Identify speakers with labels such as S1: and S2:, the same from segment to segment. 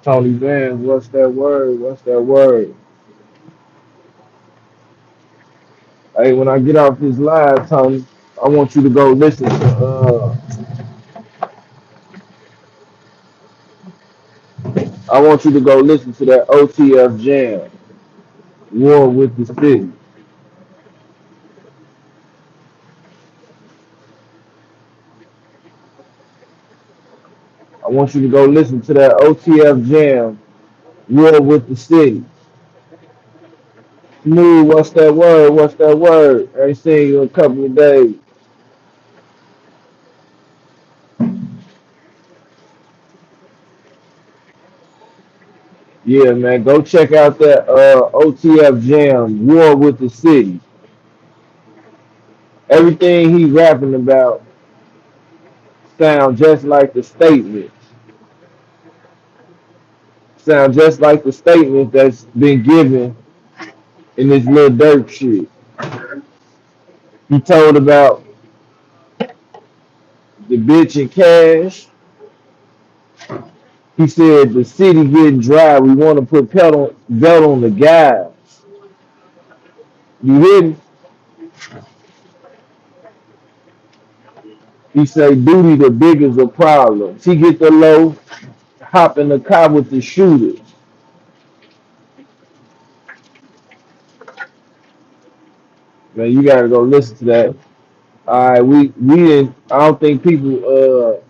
S1: Tony Vance, what's that word? What's that word? Hey, when I get off this live, Tony, I want you to go listen to I want you to go listen to that OTF Jam, War with the City. I want you to go listen to that OTF Jam, War with the City. Smooth, what's that word? What's that word? I ain't seen you in a couple of days. Yeah, man, go check out that OTF Jam, War with the City. Everything he rapping about sound just like the statement. Sound just like the statement that's been given in this Lil Durk shit. He told about the bitch in Cash. He said the city getting dry. We want to put pedal belt on the guys. You hear me? He say duty the biggest of problems. He get the low, hop in the car with the shooters. Man, you gotta go listen to that. All right, we didn't. I don't think people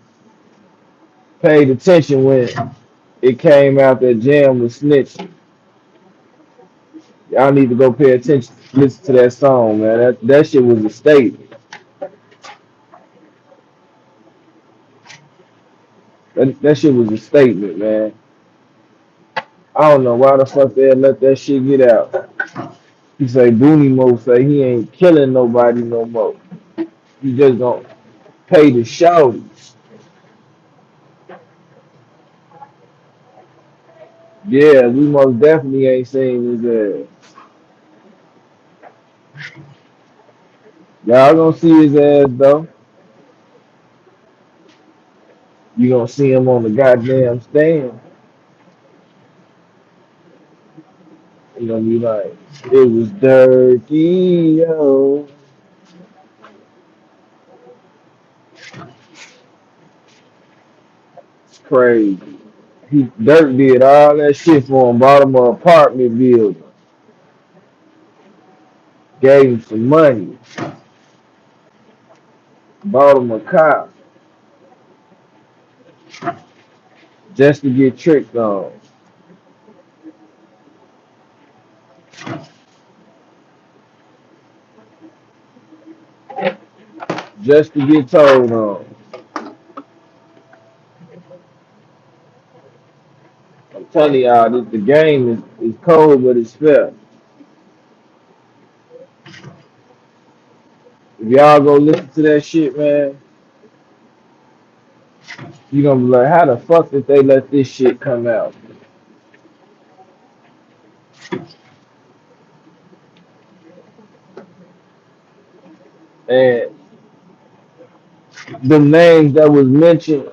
S1: paid attention when it came out that Jam was snitching. Y'all need to go pay attention, listen to that song, man. That shit was a statement. That shit was a statement, man. I don't know why the fuck they let that shit get out. He say Booney Mo say he ain't killing nobody no more. He just gonna pay the shouties. Yeah, we most definitely ain't seen his ass. Y'all gonna see his ass though. You gonna see him on the goddamn stand. You gonna be like, it was dirty, yo. It's crazy. Dirk did all that shit for him, bought him an apartment building, gave him some money, bought him a car just to get tricked on, just to get told on. I'm telling y'all, the game is cold, but it's fair. If y'all go listen to that shit, man, you gonna be like, how the fuck did they let this shit come out? And the names that was mentioned,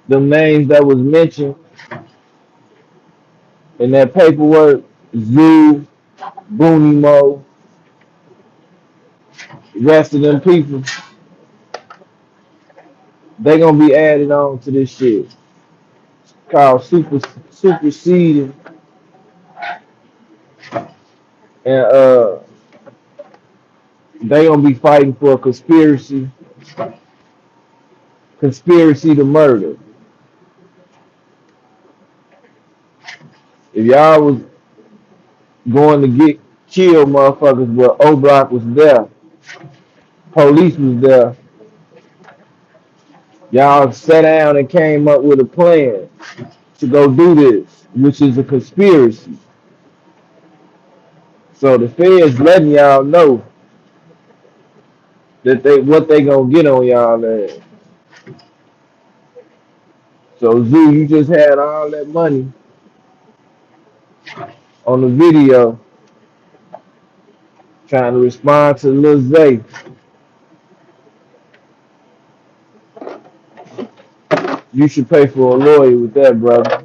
S1: the names that was mentioned in that paperwork, Zoo, Booney Mo, the rest of them people, they gonna be added on to this shit called superseding, and they gonna be fighting for a conspiracy to murder. If y'all was going to get killed, motherfuckers, but Oblock was there, police was there, y'all sat down and came up with a plan to go do this, which is a conspiracy. So the feds letting y'all know that they gonna get on y'all ass. So Zoo, you just had all that money on the video trying to respond to Lil Zay. You should pay for a lawyer with that, brother.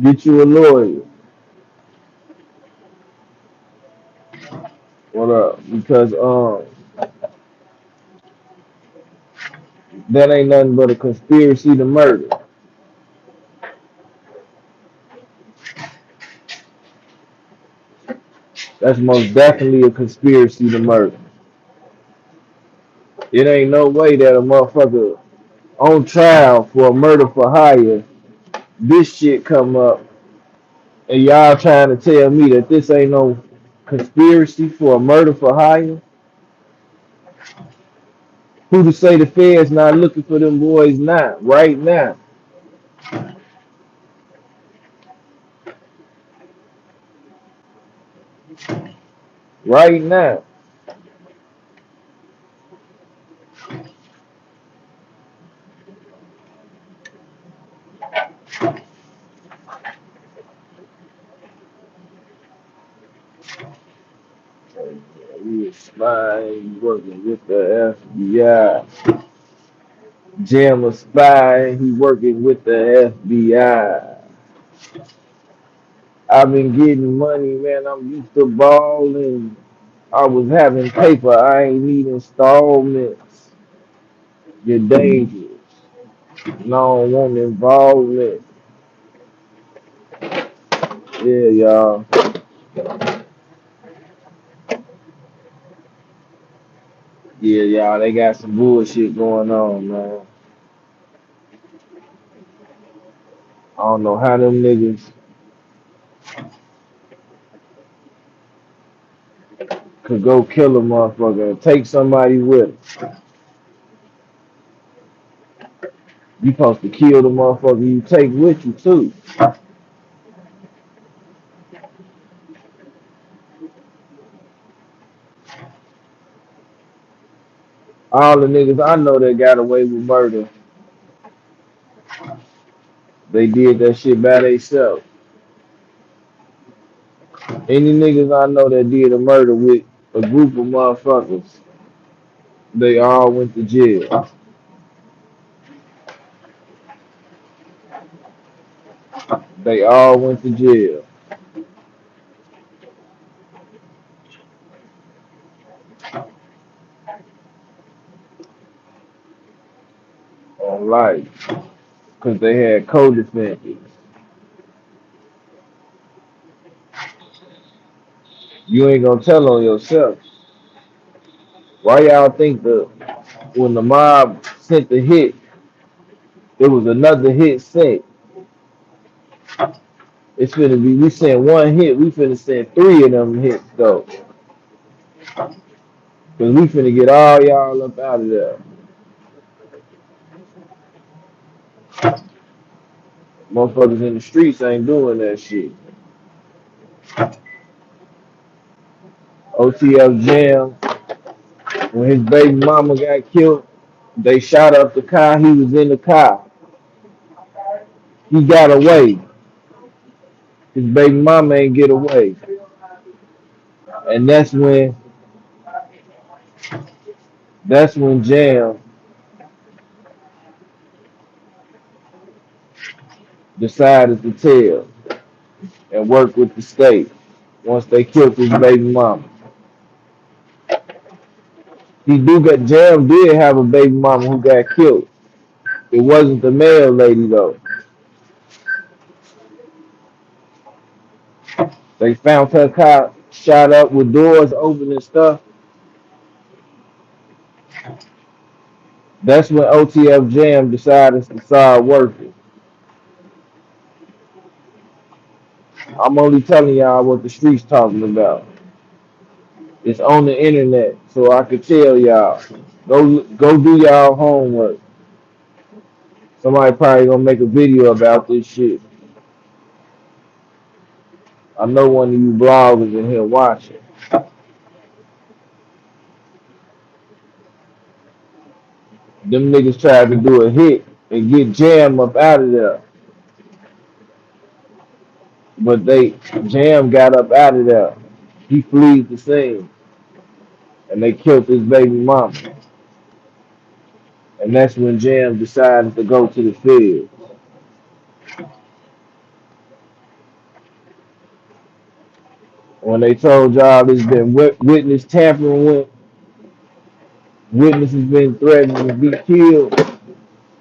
S1: Get you a lawyer. What up? Because that ain't nothing but a conspiracy to murder. That's most definitely a conspiracy to murder. It ain't no way that a motherfucker on trial for a murder for hire, this shit come up, and y'all trying to tell me that this ain't no conspiracy for a murder for hire? Who to say the feds not looking for them boys now, right now? Right now. We a spy working with the FBI. Jam a spy, he working with the FBI. I've been getting money, man. I'm used to balling. I was having paper. I ain't need installments. You're dangerous. No, I don't want involvement. Yeah, y'all. Yeah, y'all. They got some bullshit going on, man. I don't know how them niggas could go kill a motherfucker and take somebody with them. You supposed to kill the motherfucker you take with you, too. All the niggas I know that got away with murder, they did that shit by themselves. Any niggas I know that did a murder with a group of motherfuckers, they all went to jail. They all went to jail on life because they had co-defendants. You ain't gonna tell on yourself. Why y'all think that when the mob sent the hit, there was another hit sent? It's finna be, we sent one hit, we finna send three of them hits though. Cause we finna get all y'all up out of there. Motherfuckers in the streets ain't doing that shit. OTF Jam, when his baby mama got killed, they shot up the car, he was in the car. He got away. His baby mama ain't get away. And that's when Jam decided to tell and work with the state once they killed his baby mama. Jam did have a baby mama who got killed. It wasn't the male lady though. They found her car shot up with doors open and stuff. That's when OTF Jam decided to start working. I'm only telling y'all what the streets talking about. It's on the internet, so I could tell y'all. Go do y'all homework. Somebody probably gonna make a video about this shit. I know one of you bloggers in here watching. Them niggas tried to do a hit and get Jam up out of there. But Jam got up out of there. He fled the scene, and they killed his baby mama. And that's when Jam decided to go to the field. When they told y'all there's been witness tampering with witnesses been threatened to be killed,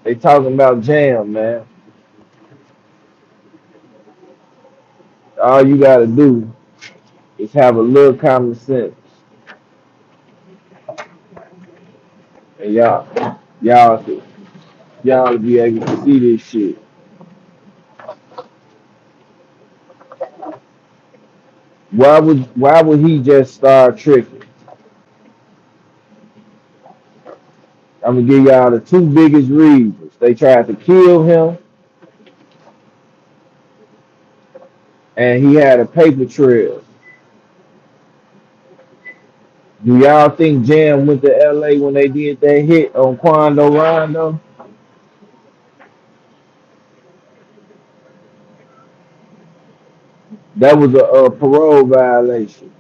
S1: they talking about Jam, man. All you gotta do is have a little common sense, and y'all y'all be able to see this shit. Why would he just start tricking? I'm gonna give y'all the two biggest reasons. They tried to kill him, and he had a paper trail. Do y'all think Jam went to LA when they did that hit on Quando Rondo? That was a parole violation.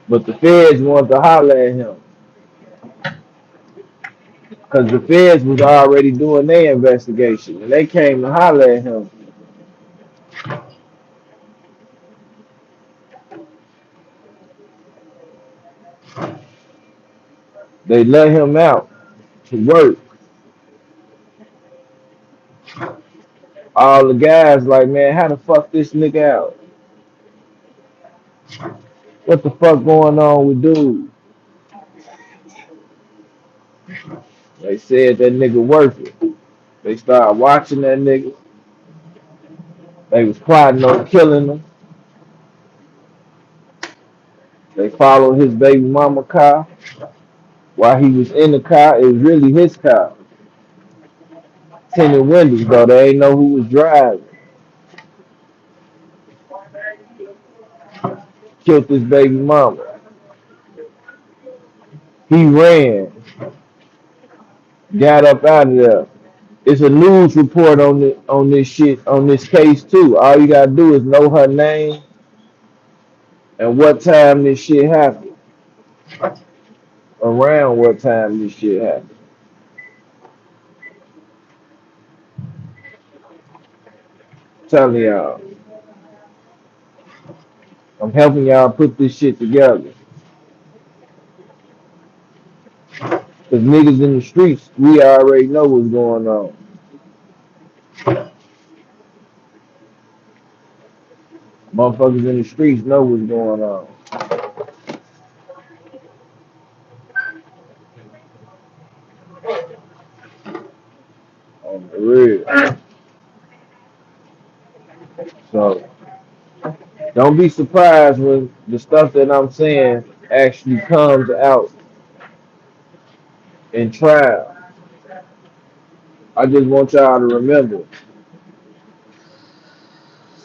S1: But the feds wanted to holler at him because the feds was already doing their investigation, and they came to holler at him. They let him out to work. All the guys like, man, how the fuck this nigga out? What the fuck going on with dude? They said that nigga working. They started watching that nigga. They was plotting on killing him. They followed his baby mama car. While he was in the car, it was really his car. Tinted windows, though. They ain't know who was driving. Killed his baby mama. He ran, got up out of there. It's a news report on this shit, on this case too. All you gotta do is know her name and what time this shit happened. Around what time this shit happened. I'm telling y'all. I'm helping y'all put this shit together. Cause niggas in the streets, we already know what's going on. Motherfuckers in the streets know what's going on the real. So don't be surprised when the stuff that I'm saying actually comes out in trial. I just want y'all to remember.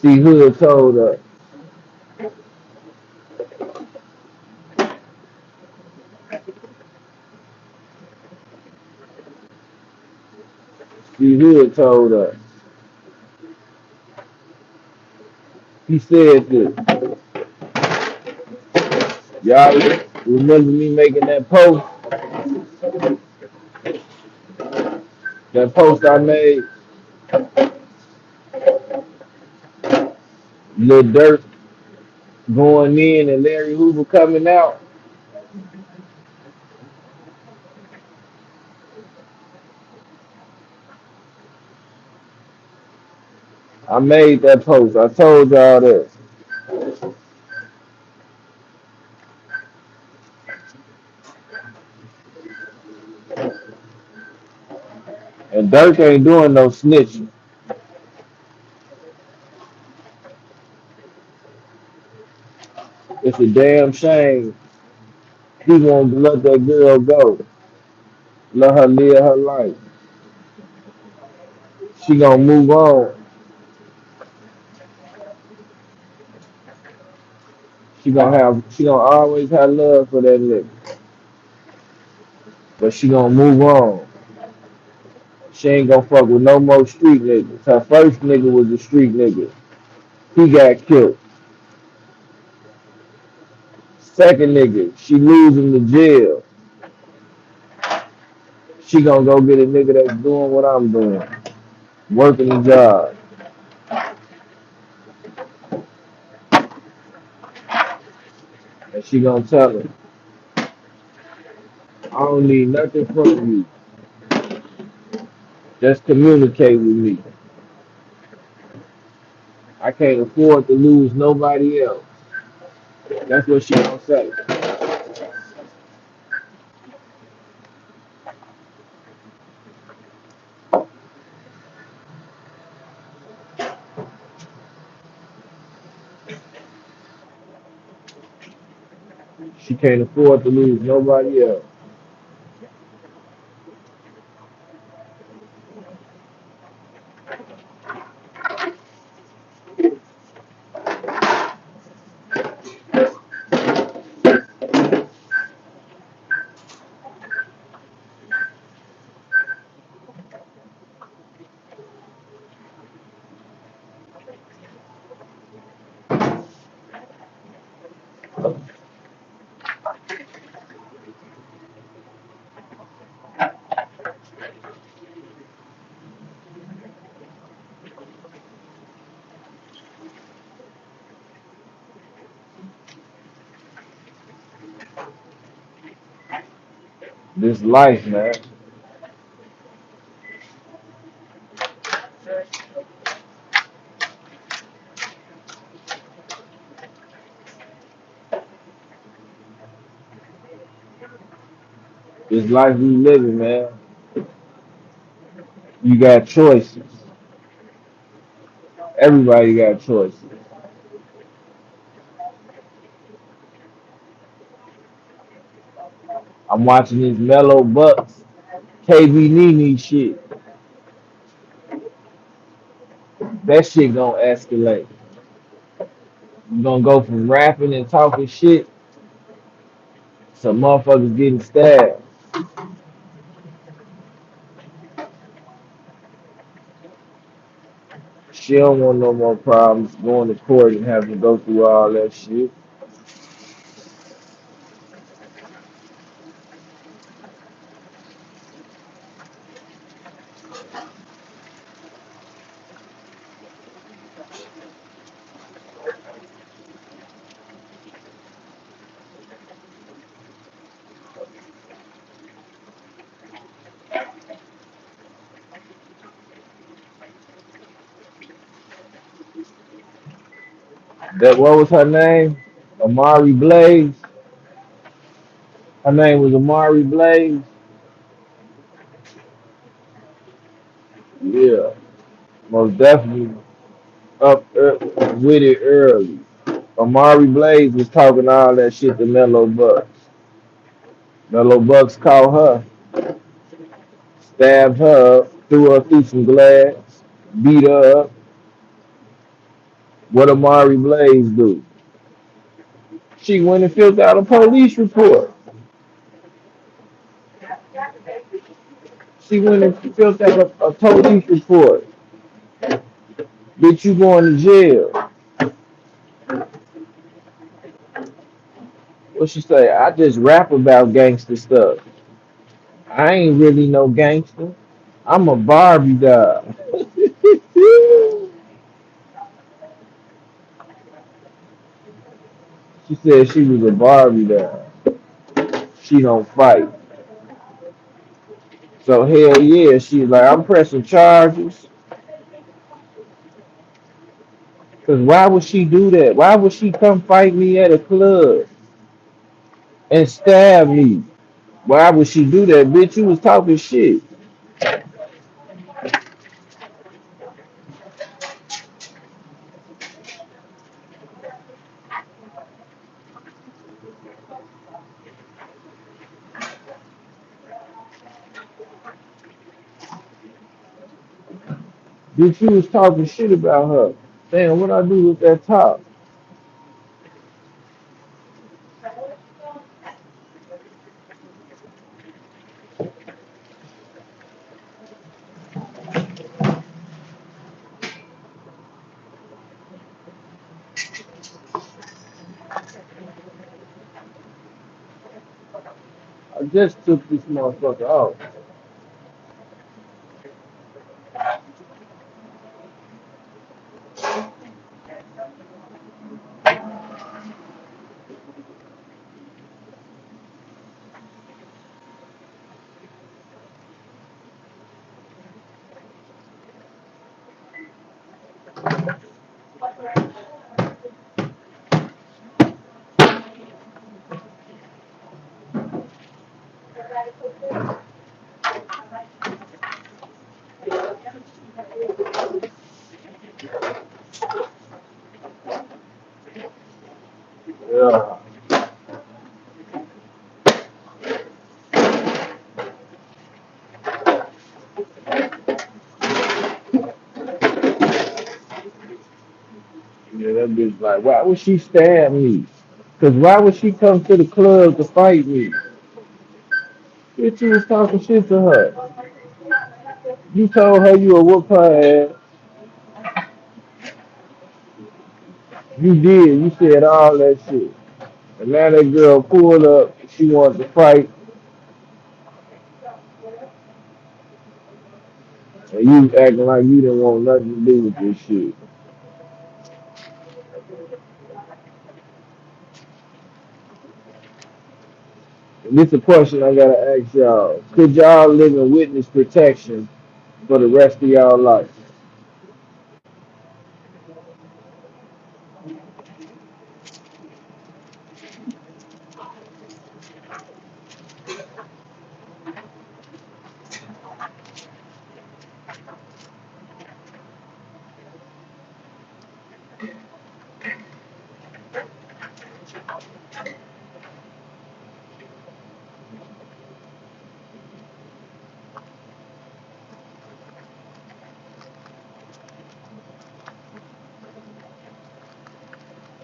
S1: CEE-HOOD told us. CEE-HOOD told us. He said this. Y'all remember me making that post I made, Lil Durk going in and Larry Hoover coming out. I made that post. I told y'all that. And Dirk ain't doing no snitching. It's a damn shame he won't let that girl go. Let her live her life. She gonna move on. She gonna always have love for that nigga. But she gonna move on. She ain't gonna fuck with no more street niggas. Her first nigga was a street nigga. He got killed. Second nigga, she losing to jail. She gonna go get a nigga that's doing what I'm doing, working the job. And she gonna tell him, I don't need nothing from you. Just communicate with me. I can't afford to lose nobody else. That's what she gonna say. She can't afford to lose nobody else. This life, man. This life we living, man. You got choices. Everybody got choices. I'm watching this Mellow Bucks, KB Nene shit. That shit gonna escalate. You gonna go from rapping and talking shit to motherfuckers getting stabbed. She don't want no more problems going to court and having to go through all that shit. That what was her name? Amari Blaze. Her name was Amari Blaze. Yeah, most definitely with it early. Amari Blaze was talking all that shit to Mellow Bucks. Mellow Bucks caught her, stabbed her up, threw her through some glass, beat her up. What Amari Blaze do? She went and filled out a police report. She went and filled out a police report. Bitch, you going to jail. What she say? I just rap about gangster stuff. I ain't really no gangster. I'm a Barbie doll. She said she was a Barbie doll. She don't fight. So hell yeah, she's like, I'm pressing charges. Cause why would she do that? Why would she come fight me at a club and stab me? Why would she do that? Bitch, you was talking shit. Bitch, you was talking shit about her. Damn, what I do with that top? I just took this motherfucker off. Yeah. Yeah, that bitch like, why would she stab me? Cause why would she come to the club to fight me? Bitch, you was talking shit to her. You told her you would whoop her ass. You did. You said all that shit. And now that girl pulled up. She wanted to fight. And you acting like you didn't want nothing to do with this shit. And this is a question I gotta ask y'all. Could y'all live in witness protection for the rest of y'all life?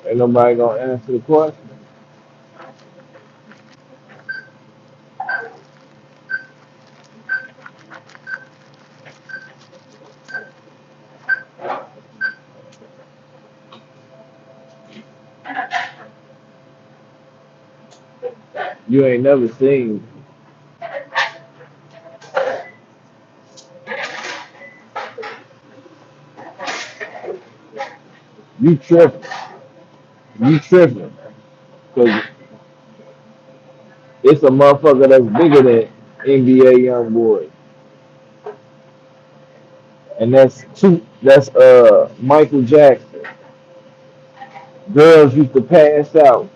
S1: Ain't nobody gonna answer the question. You ain't never seen. You tripping. You tripping. Cause it's a motherfucker that's bigger than NBA young boy. And that's Michael Jackson. Girls used to pass out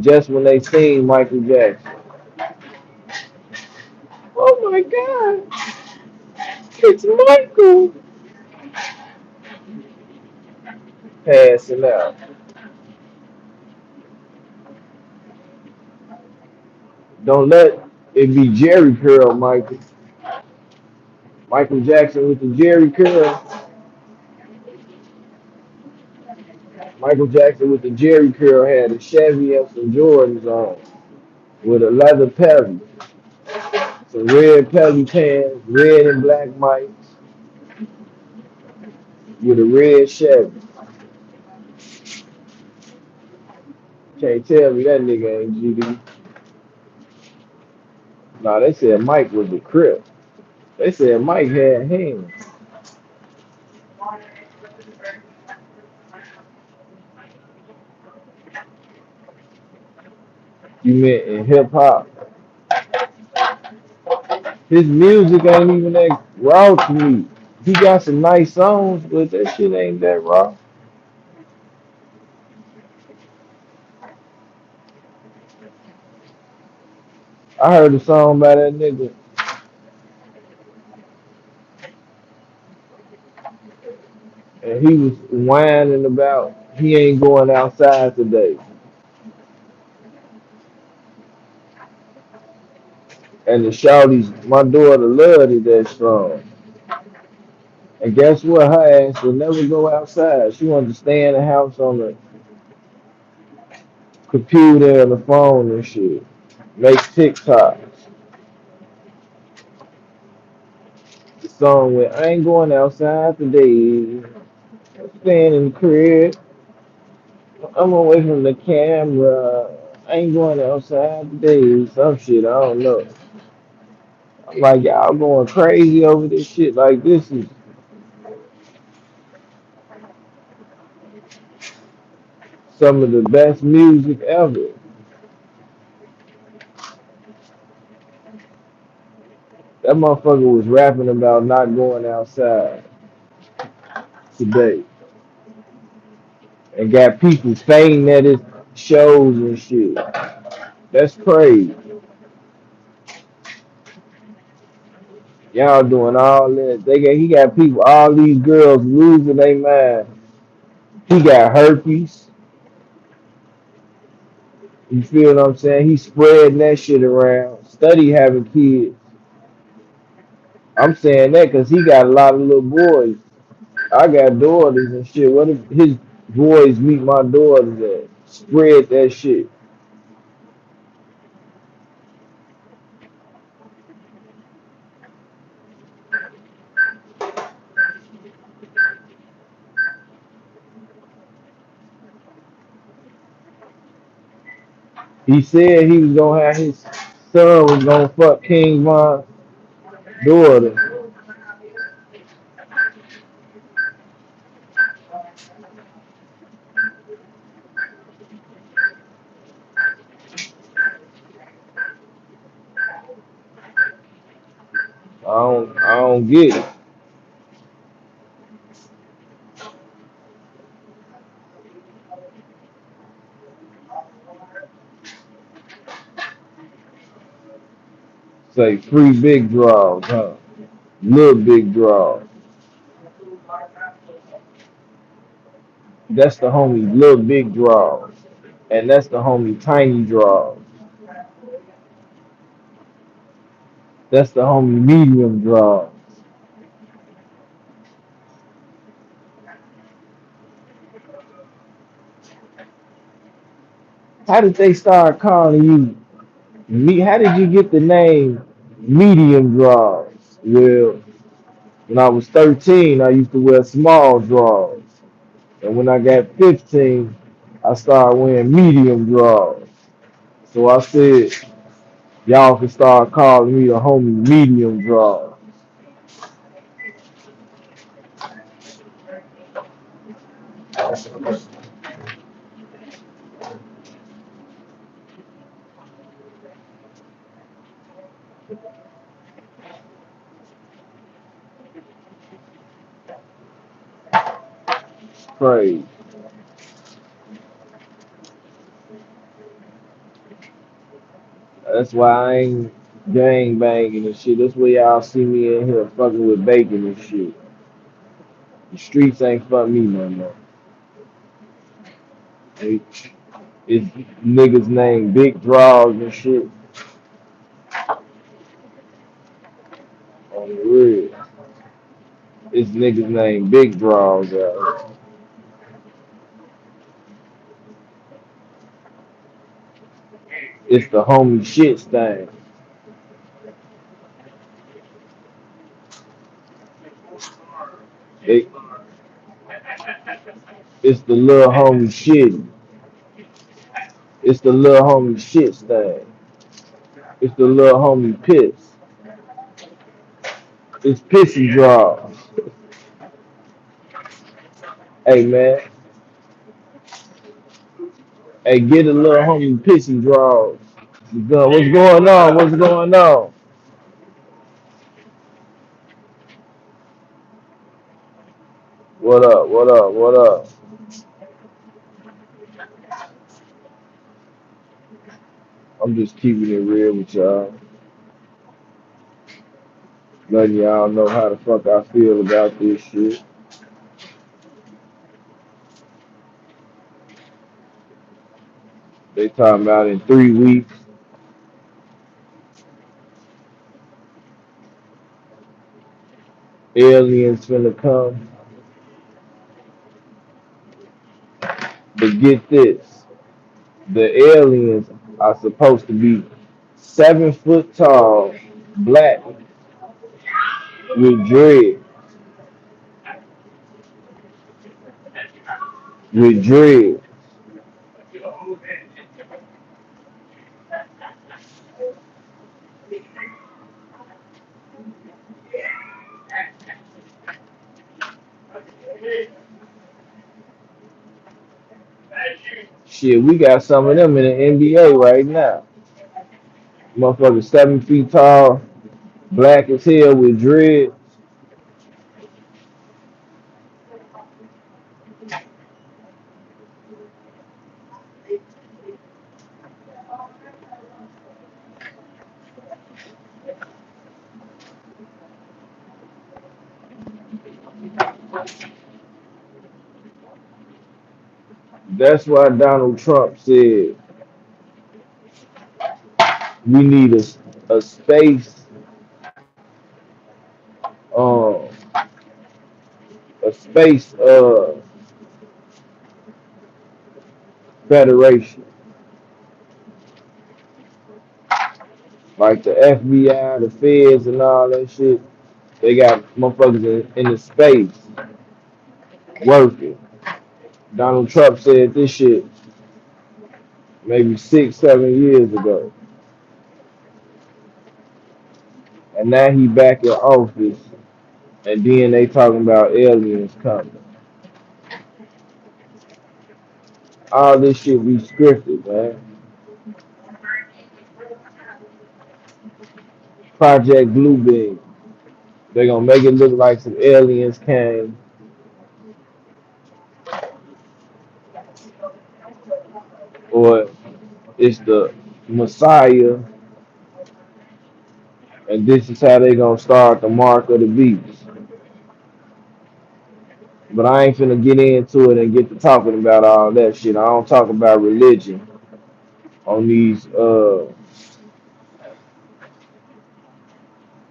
S1: just when they seen Michael Jackson. Oh my God, it's Michael passing out. Don't let it be Jerry curl, Michael. Michael Jackson with the Jerry curl. Michael Jackson with the Jerry curl had a Chevy and some Jordans on with a leather pedal, some red pelly pants, red and black mics with a red Chevy. Can't tell me that nigga ain't GD. Nah, they said Mike was a crip. They said Mike had hands. You meant in hip hop. His music ain't even that raw to me. He got some nice songs, but that shit ain't that raw. I heard a song by that nigga, and he was whining about he ain't going outside today. And the shouties, my daughter loved it, that song. And guess what? Her ass will never go outside. She wanted to stay in the house on the computer and the phone and shit. Make TikToks. The song went, I ain't going outside today. I'm staying in the crib. I'm away from the camera. I ain't going outside today. Some shit, I don't know. I'm like, y'all going crazy over this shit. Like, this is some of the best music ever. That motherfucker was rapping about not going outside today and got people fainting at his shows and shit. That's crazy. Y'all doing all that. He got people, all these girls losing their mind. He got herpes. You feel what I'm saying? He spreading that shit around. Study having kids. I'm saying that because he got a lot of little boys. I got daughters and shit. What if his boys meet my daughters at? Spread that shit. He said he was gonna have his son was gonna fuck King Von's daughter. I don't get it. Say free big draws, huh? Little big draws. That's the homie little big draws. And that's the homie tiny draws. That's the homie medium draws. How did they start calling you how did you get the name medium draws? Well, when I was 13, I used to wear small draws. And when I got 15, I started wearing medium draws. So I said, y'all can start calling me the homie medium draws. Crazy. That's why I ain't gang banging and shit. That's why y'all see me in here fucking with bacon and shit. The streets ain't for me no more. It, it's niggas named Big Draws and shit on the real. It's niggas named Big Draws out. It's the homie shit stain. It, it's the little homie shit. It's the little homie shit stain. It's the little homie piss. It's pissy draws. Hey man, hey get a little homie pissy draws. What's going on? What's going on? What up? What up? What up? I'm just keeping it real with y'all. Letting y'all know how the fuck I feel about this shit. They talking about in 3 weeks, aliens finna come. But get this, the aliens are supposed to be 7 foot tall, black, with dread, with dread. Shit, we got some of them in the NBA right now. Motherfucker 7 feet tall, black as hell with dread. That's why Donald Trump said we need a space, um, a space federation, like the FBI, the feds, and all that shit. They got motherfuckers in the space working. Donald Trump said this shit maybe 6, 7 years ago, and now he back in office, and then they talking about aliens coming. All this shit be scripted, man. Project Bluebeam. They gonna make it look like some aliens came, or it's the Messiah, and this is how they gonna start the mark of the beast. But I ain't finna get into it and get to talking about all that shit. I don't talk about religion on these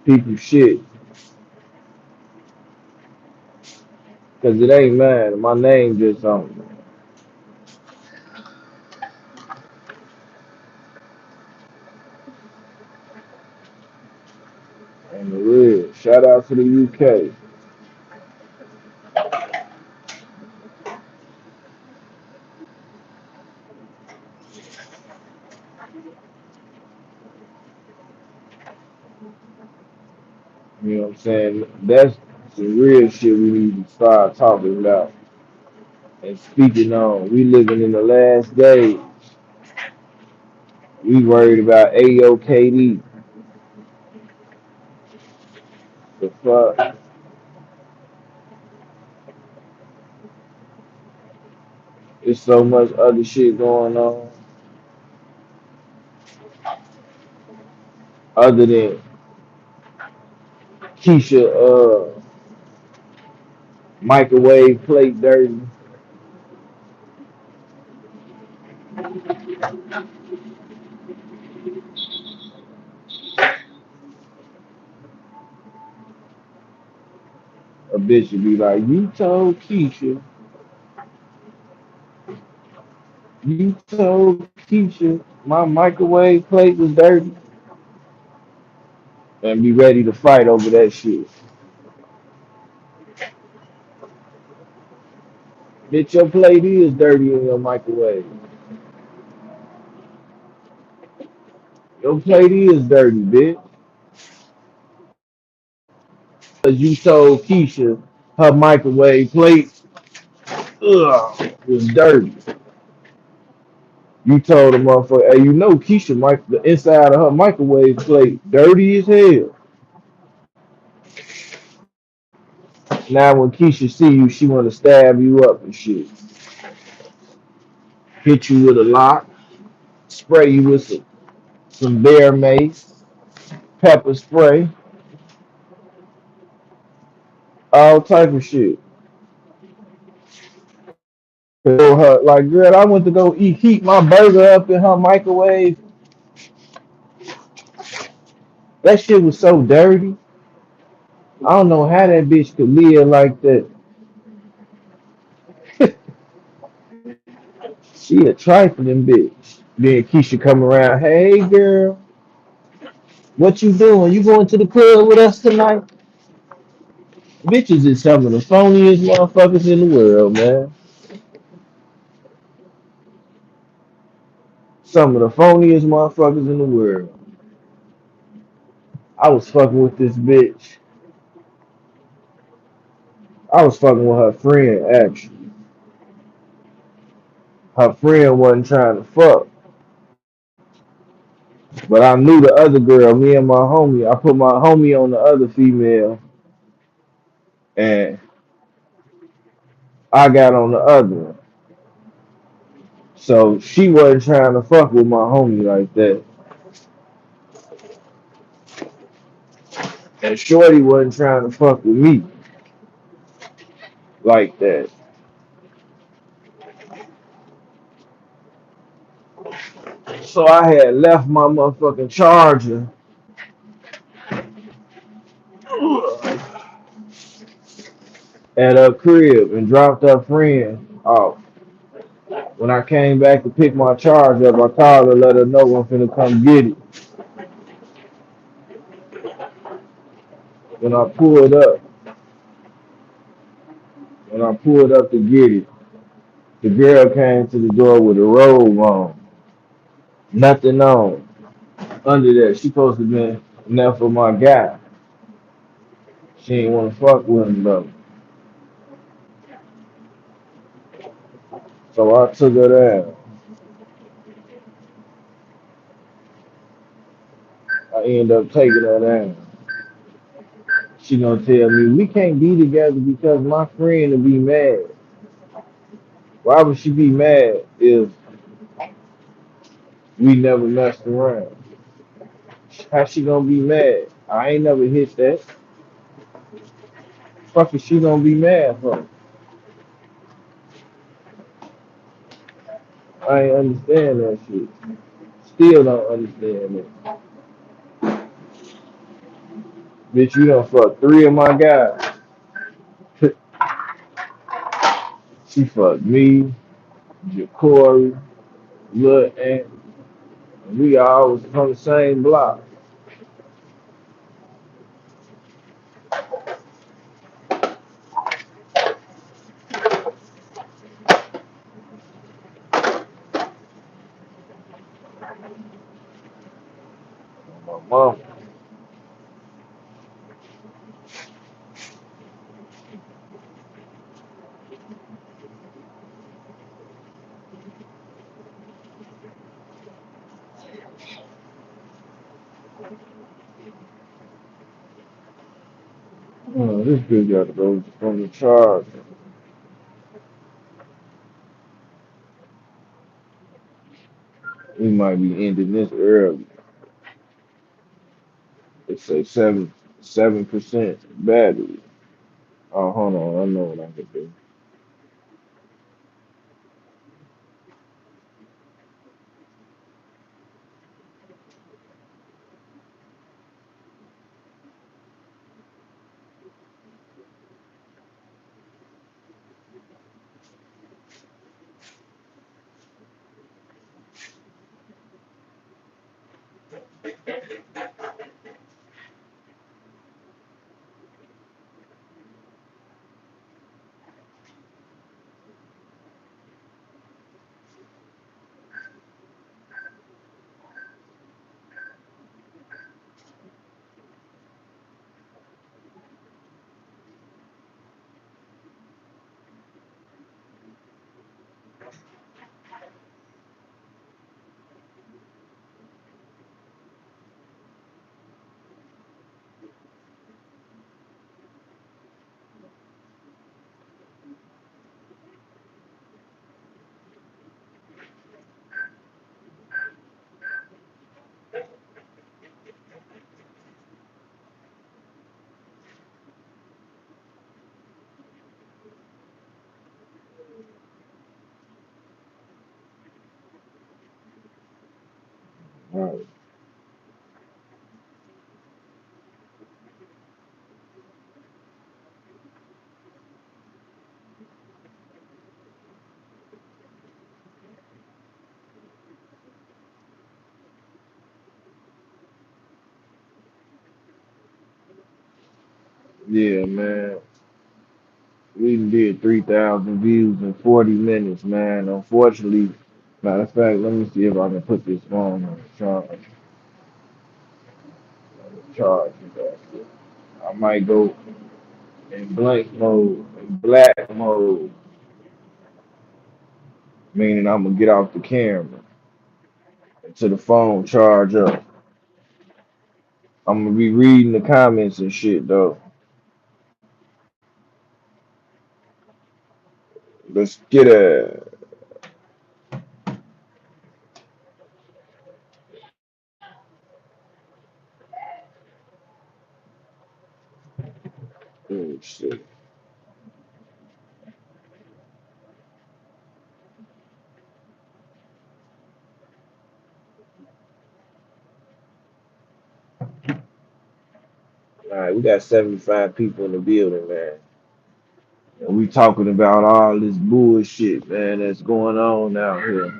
S1: people shit, cause it ain't mine. My name just on it. And the real. Shout out to the UK. You know what I'm saying? That's some real shit we need to start talking about and speaking on. We living in the last days. We worried about AOKD. The fuck? There's so much other shit going on other than Keisha microwave plate dirty. A bitch would be like, you told Keisha my microwave plate was dirty, and be ready to fight over that shit. Bitch, your plate is dirty in your microwave. Your plate is dirty, bitch. Cause you told Keisha her microwave plate was dirty. You told the motherfucker, hey, you know Keisha the inside of her microwave plate dirty as hell. Now when Keisha see you, she wanna stab you up and shit. Hit you with a lock, spray you with some bear mace, pepper spray, all type of shit. Her, like, girl, I went to go heat my burger up in her microwave. That shit was so dirty. I don't know how that bitch could live like that. She a trifling bitch. Then Keisha come around, hey girl, what you doing? You going to the club with us tonight? Bitches is some of the phoniest motherfuckers in the world, man. Some of the phoniest motherfuckers in the world. I was fucking with this bitch. I was fucking with her friend, actually. her friend wasn't trying to fuck. But I knew the other girl, me and my homie. I put my homie on the other female, and I got on the other one. So she wasn't trying to fuck with my homie like that. And Shorty wasn't trying to fuck with me like that. So I had left my motherfucking charger at her crib and dropped her friend off. When I came back to pick my charger up, I called her, let her know I'm finna come get it. When I pulled up, when I pulled up to get it, the girl came to the door with a robe on, nothing on. Under that, she supposed to be enough for my guy. She ain't want to fuck with him though. So I took her down. I ended up taking her down. She gonna tell me we can't be together because my friend will be mad. Why would she be mad if we never messed around? How she gonna be mad? I ain't never hit that. Fuck is she gonna be mad for? I ain't understand that shit. Still don't understand it. Bitch, you done fucked three of my guys. She fucked me, Jacory, Lil Ant. We all was from the same block. My mom. Oh, this bitch got to go from the charge. We might be ending this early. It say 7% battery. Oh, hold on. I know what I can do. All right. Yeah, man. We did 3,000 views in 40 minutes, man. Unfortunately, matter of fact, let me see if I can put this phone on charge. Charge it. I might go in blank mode, in black mode. meaning I'm gonna get off the camera until the phone charge up. I'm gonna be reading the comments and shit though. Let's get a. Shit. All right, we got 75 people in the building, man. And we talking about all this bullshit, man, that's going on out here.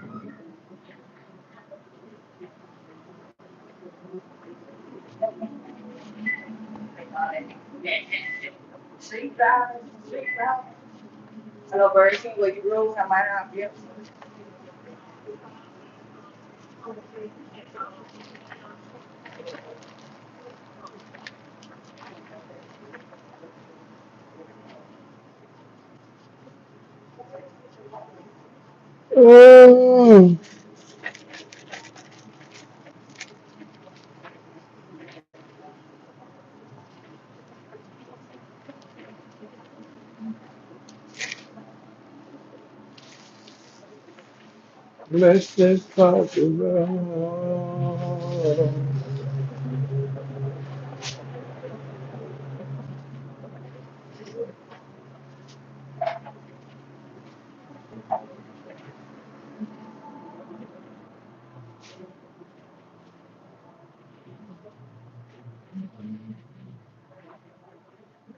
S1: Oh, let's just talk about.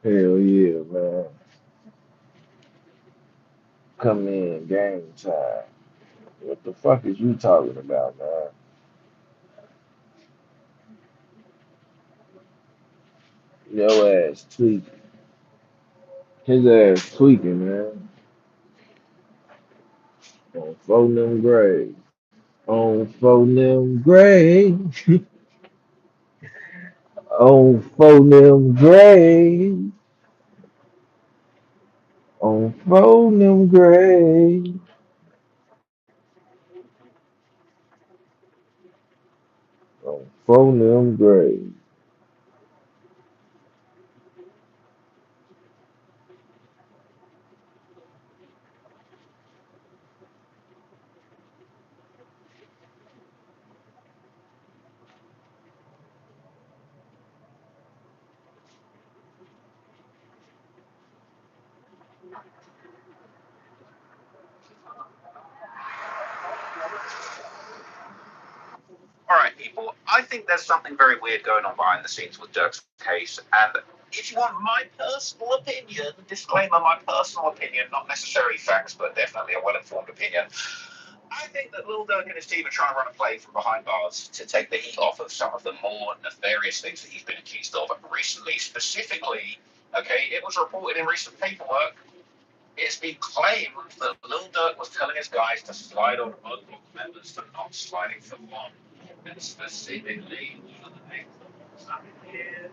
S1: Hell yeah, man. Come in, game time. What the fuck is you talking about, man? Your ass tweaking. His ass tweaking, man. On phone them grave. On phone them grave. On phone them grave. On phone them grave. On phone them grave.
S2: All right, people. I think there's something very weird going on behind the scenes with Dirk's case, and if you want my personal opinion, disclaimer: my personal opinion, not necessarily facts, but definitely a well-informed opinion. I think that Lil Durk and his team are trying to run a play from behind bars to take the heat off of some of the more nefarious things that he's been accused of recently. Specifically, okay, it was reported in recent paperwork. It's been claimed that Lil Durk was telling his guys to slide on Oblock members for not sliding for one. And specifically, one of the names that here.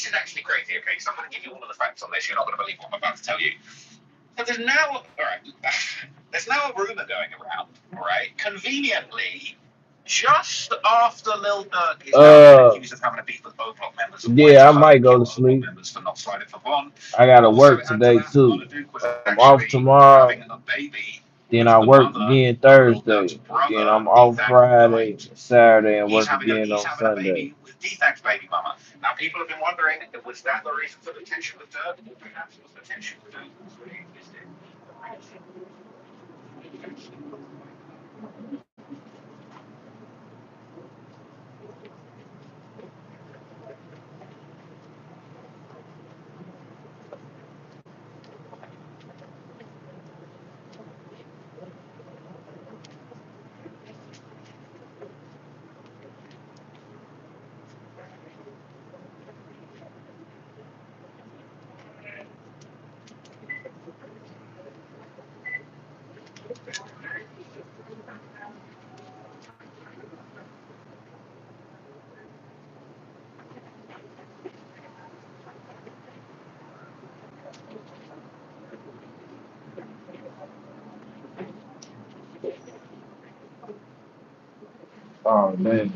S2: is actually crazy, okay? So I'm going to give you all of the facts on this. You're not going to believe what I'm about to tell you. So there's now a rumor going around, all right? Conveniently, just after Lil Durk is now accused of having a beef with Oblock members,
S1: Yeah, I might go to sleep.
S2: members for not sliding for Von.
S1: I gotta work today too. I'm off tomorrow. Then I work again Thursday. Then I'm off Friday, Saturday, and work again on Sunday.
S2: With Defect's baby mama. Now, people have been wondering, was that the reason for the tension with Durk? Or perhaps it was the tension with Durk was really existed?
S1: Oh man,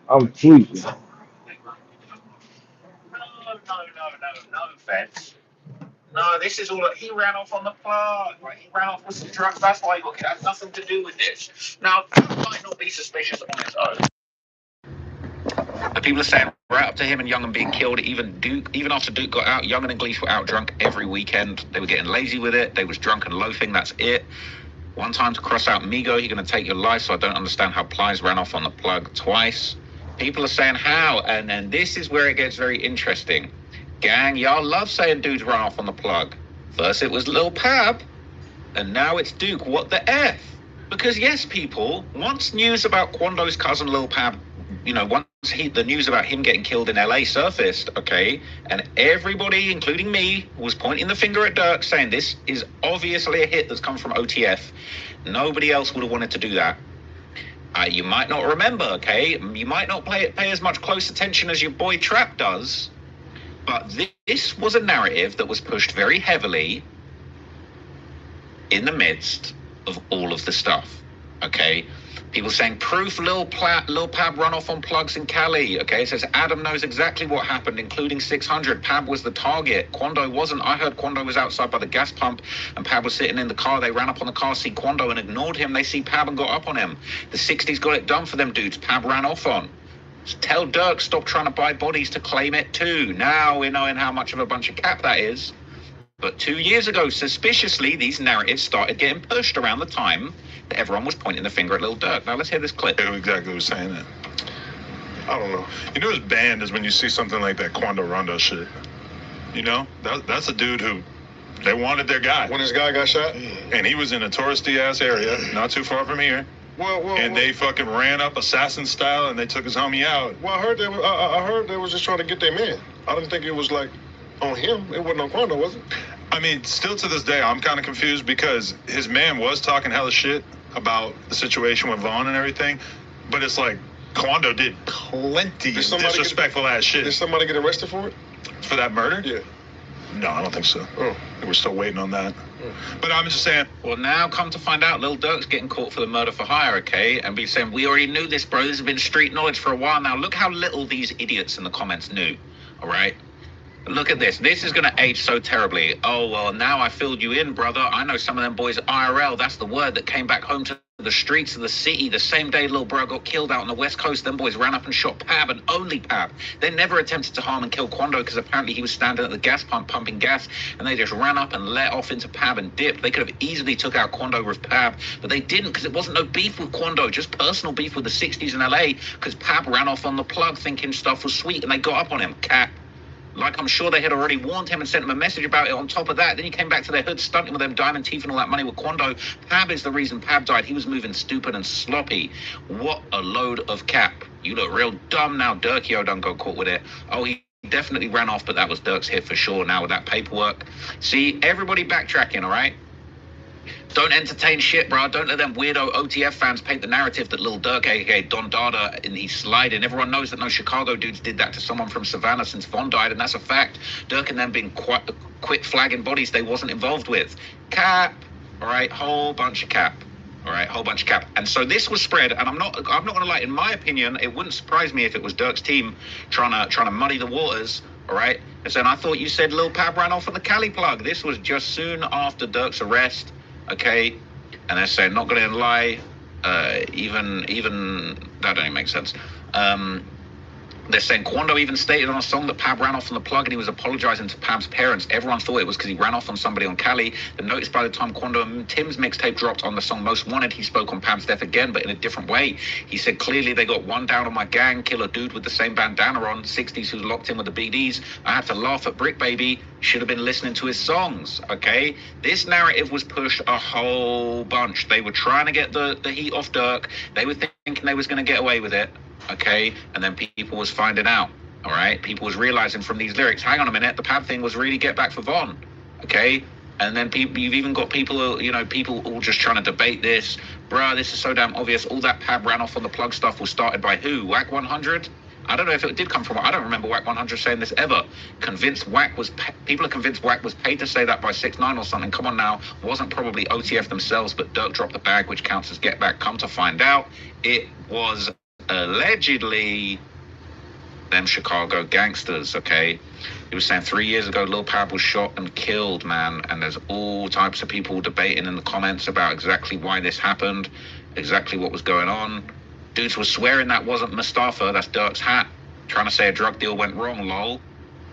S1: I'm tweaking.
S2: No, Feds. No, this is all. He ran off on the plug. Right? He ran off with some drugs. That's why it has nothing to do with this. Now, that might not be suspicious on its own. But people are saying right up to him and Young'un being killed, even after Duke got out, Young'un and Gleesh were out drunk every weekend. They were getting lazy with it. They was drunk and loafing. That's it. One time to cross out Migo, you're going to take your life. So I don't understand how Plies ran off on the plug twice. People are saying how, and then this is where it gets very interesting. Gang, y'all love saying dudes run off on the plug. First it was Lil Pab, and now it's Duke. What the F? Because yes, people, once news about Quando's cousin Lil Pab, once the news about him getting killed in LA surfaced, okay, and everybody, including me, was pointing the finger at Durk saying this is obviously a hit that's come from OTF. Nobody else would have wanted to do that. You might not remember, okay? You might not pay as much close attention as your boy Trap does, but this was a narrative that was pushed very heavily in the midst of all of the stuff, okay? People saying, proof Lil Pab run off on plugs in Cali, okay? It says, Adam knows exactly what happened, including 600. Pab was the target. Quando wasn't. I heard Quando was outside by the gas pump, and Pab was sitting in the car. They ran up on the car, see Quando, and ignored him. They see Pab and got up on him. The 60s got it done for them dudes. Pab ran off on. Tell Durk, stop trying to buy bodies to claim it too. Now we're knowing how much of a bunch of cap that is. But 2 years ago, suspiciously, these narratives started getting pushed around the time that everyone was pointing the finger at Lil Durk. Now let's hear this clip.
S3: Who exactly was saying that? I don't know. You know what's banned is when you see something like that Quando Rondo shit. You know? That's a dude who, they wanted their guy.
S4: When this guy got shot?
S3: And he was in a touristy-ass area, not too far from here. They fucking ran up assassin style and they took his homie out.
S4: Well, I heard they was just trying to get their man. I didn't think it was like on him. It wasn't on Quando, was it?
S3: I mean, still to this day, I'm kind of confused because his man was talking hella shit about the situation with Vaughn and everything, but it's like Quando did plenty of disrespectful ass shit.
S4: Did somebody get arrested for it?
S3: For that murder?
S4: Yeah.
S3: No, I don't think so.
S4: Oh.
S3: We're still waiting on that. But I'm just saying.
S2: Well, now come to find out, Lil Durk's getting caught for the murder for hire, okay? And be saying, we already knew this, bro. This has been street knowledge for a while now. Look how little these idiots in the comments knew, all right? Look at this. This is going to age so terribly. Oh, well, now I filled you in, brother. I know some of them boys IRL. That's the word that came back home to the streets of the city the same day Lil Bro got killed out on the West Coast. Them boys ran up and shot Pab, and only Pab. They never attempted to harm and kill Quando because apparently he was standing at the gas pump pumping gas, and they just ran up and let off into Pab and dipped. They could have easily took out Quando with Pab, but they didn't because it wasn't no beef with Quando, just personal beef with the 60s in LA because Pab ran off on the plug thinking stuff was sweet, and they got up on him. Cat. Like I'm sure they had already warned him and sent him a message about it on top of that. Then he came back to their hood stunting with them diamond teeth and all that money with Quando. Pab is the reason Pab died. He was moving stupid and sloppy. What a load of cap. You look real dumb now. Durkio done got caught with it. Oh, he definitely ran off, but that was Durk's hit for sure now with that paperwork. See, everybody backtracking, all right? Don't entertain shit, bro. Don't let them weirdo OTF fans paint the narrative that Lil Durk, aka Don Dada, and he's sliding. Everyone knows that no Chicago dudes did that to someone from Savannah since Von died, and that's a fact. Durk and them being quit flagging bodies they wasn't involved with. Cap, all right, whole bunch of cap. All right, whole bunch of cap. And so this was spread, and I'm not gonna lie. In my opinion, it wouldn't surprise me if it was Durk's team trying to muddy the waters. All right, and then I thought you said Lil Pab ran off on the Cali plug. This was just soon after Durk's arrest. Okay, and they're saying not gonna lie, even that don't even make sense. They're saying Quando even stated on a song that Pab ran off on the plug and he was apologizing to Pam's parents. Everyone thought it was because he ran off on somebody on Cali. Then noticed by the time Quando and Tim's mixtape dropped on the song Most Wanted, he spoke on Pam's death again, but in a different way. He said, clearly they got one down on my gang, kill a dude with the same bandana on, 60s who's locked in with the BDs. I had to laugh at Brick Baby. Should have been listening to his songs, okay? This narrative was pushed a whole bunch. They were trying to get the heat off Durk. They were thinking they was going to get away with it. Okay, and then people was finding out, all right? People was realizing from these lyrics, hang on a minute, the Pab thing was really get back for Von, okay? And then you've even got people, people all just trying to debate this. Bruh, this is so damn obvious. All that Pab ran off on the plug stuff was started by who? Whack 100? I don't know if it did come from, I don't remember Whack 100 saying this ever. People are convinced Whack was paid to say that by 6ix9ine or something. Come on now, wasn't probably OTF themselves, but Durk dropped the bag, which counts as get back. Come to find out, it was allegedly them Chicago gangsters, okay? He was saying 3 years ago Lil Pab was shot and killed, man, and there's all types of people debating in the comments about exactly why this happened, exactly what was going on. Dudes were swearing that wasn't Mustafa, that's Durk's hat, trying to say a drug deal went wrong, lol.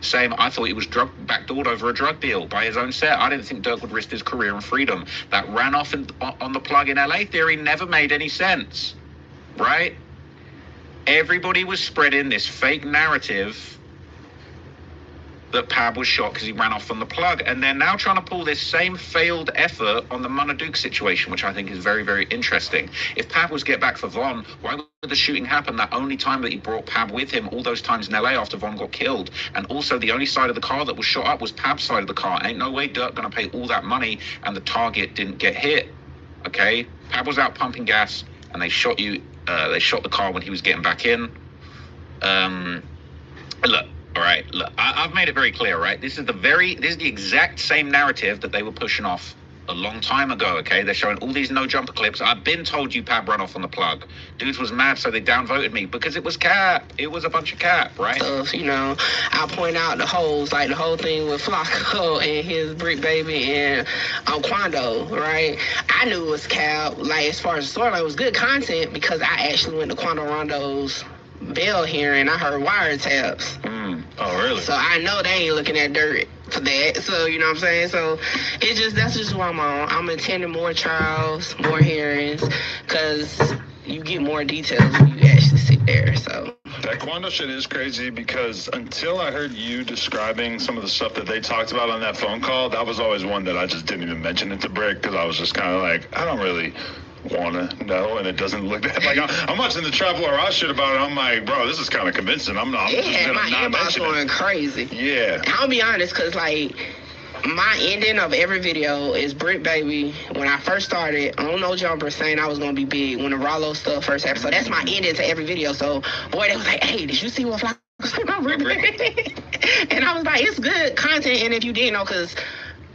S2: Same, I thought he was backdoored over a drug deal by his own set. I didn't think Durk would risk his career and freedom. That ran off on the plug in LA theory never made any sense, right? Everybody was spreading this fake narrative that Pab was shot because he ran off on the plug. And they're now trying to pull this same failed effort on the Monaduke situation, which I think is very, very interesting. If Pab was get back for Von, why would the shooting happen that only time that he brought Pab with him all those times in LA after Von got killed? And also the only side of the car that was shot up was Pab's side of the car. Ain't no way Durk gonna pay all that money and the target didn't get hit, okay? Pab was out pumping gas and they shot the car when he was getting back in. Look, all right, look, I've made it very clear, right? This is the exact same narrative that they were pushing off a long time ago, okay? They're showing all these no jumper clips. I've been told you Pab ran off on the plug. Dudes was mad, so they downvoted me because it was cap. It was a bunch of cap, right?
S5: So, I point out the holes, like the whole thing with Flacco and his Brick Baby and Quando, right? I knew it was cap. Like, as far as the storyline, it was good content because I actually went to Quando Rondo's bail hearing. I heard wiretaps.
S3: Oh, really?
S5: So I know they ain't looking at dirt for that. So, you know what I'm saying? So that's just what I'm on. I'm attending more trials, more hearings, because you get more details when you actually sit there. So
S3: that Quando shit is crazy because until I heard you describing some of the stuff that they talked about on that phone call, that was always one that I just didn't even mention it to Brick because I was just kind of like, I don't really want to know, and it doesn't look that like I'm watching the Trap War Raw shit about it. I'm like, bro, this is kind of convincing. I'm just gonna
S5: my
S3: not
S5: inbox
S3: mention
S5: going
S3: it.
S5: crazy.
S3: Yeah,
S5: I'll be honest, because like my ending of every video is Brick Baby. When I first started on No Jumper saying I was gonna be big when the Rollo stuff first happened. So that's my ending to every video. So boy, they was like, hey, did you see what Flacco said about Brick Baby? And I was like, it's good content. And if you didn't know, because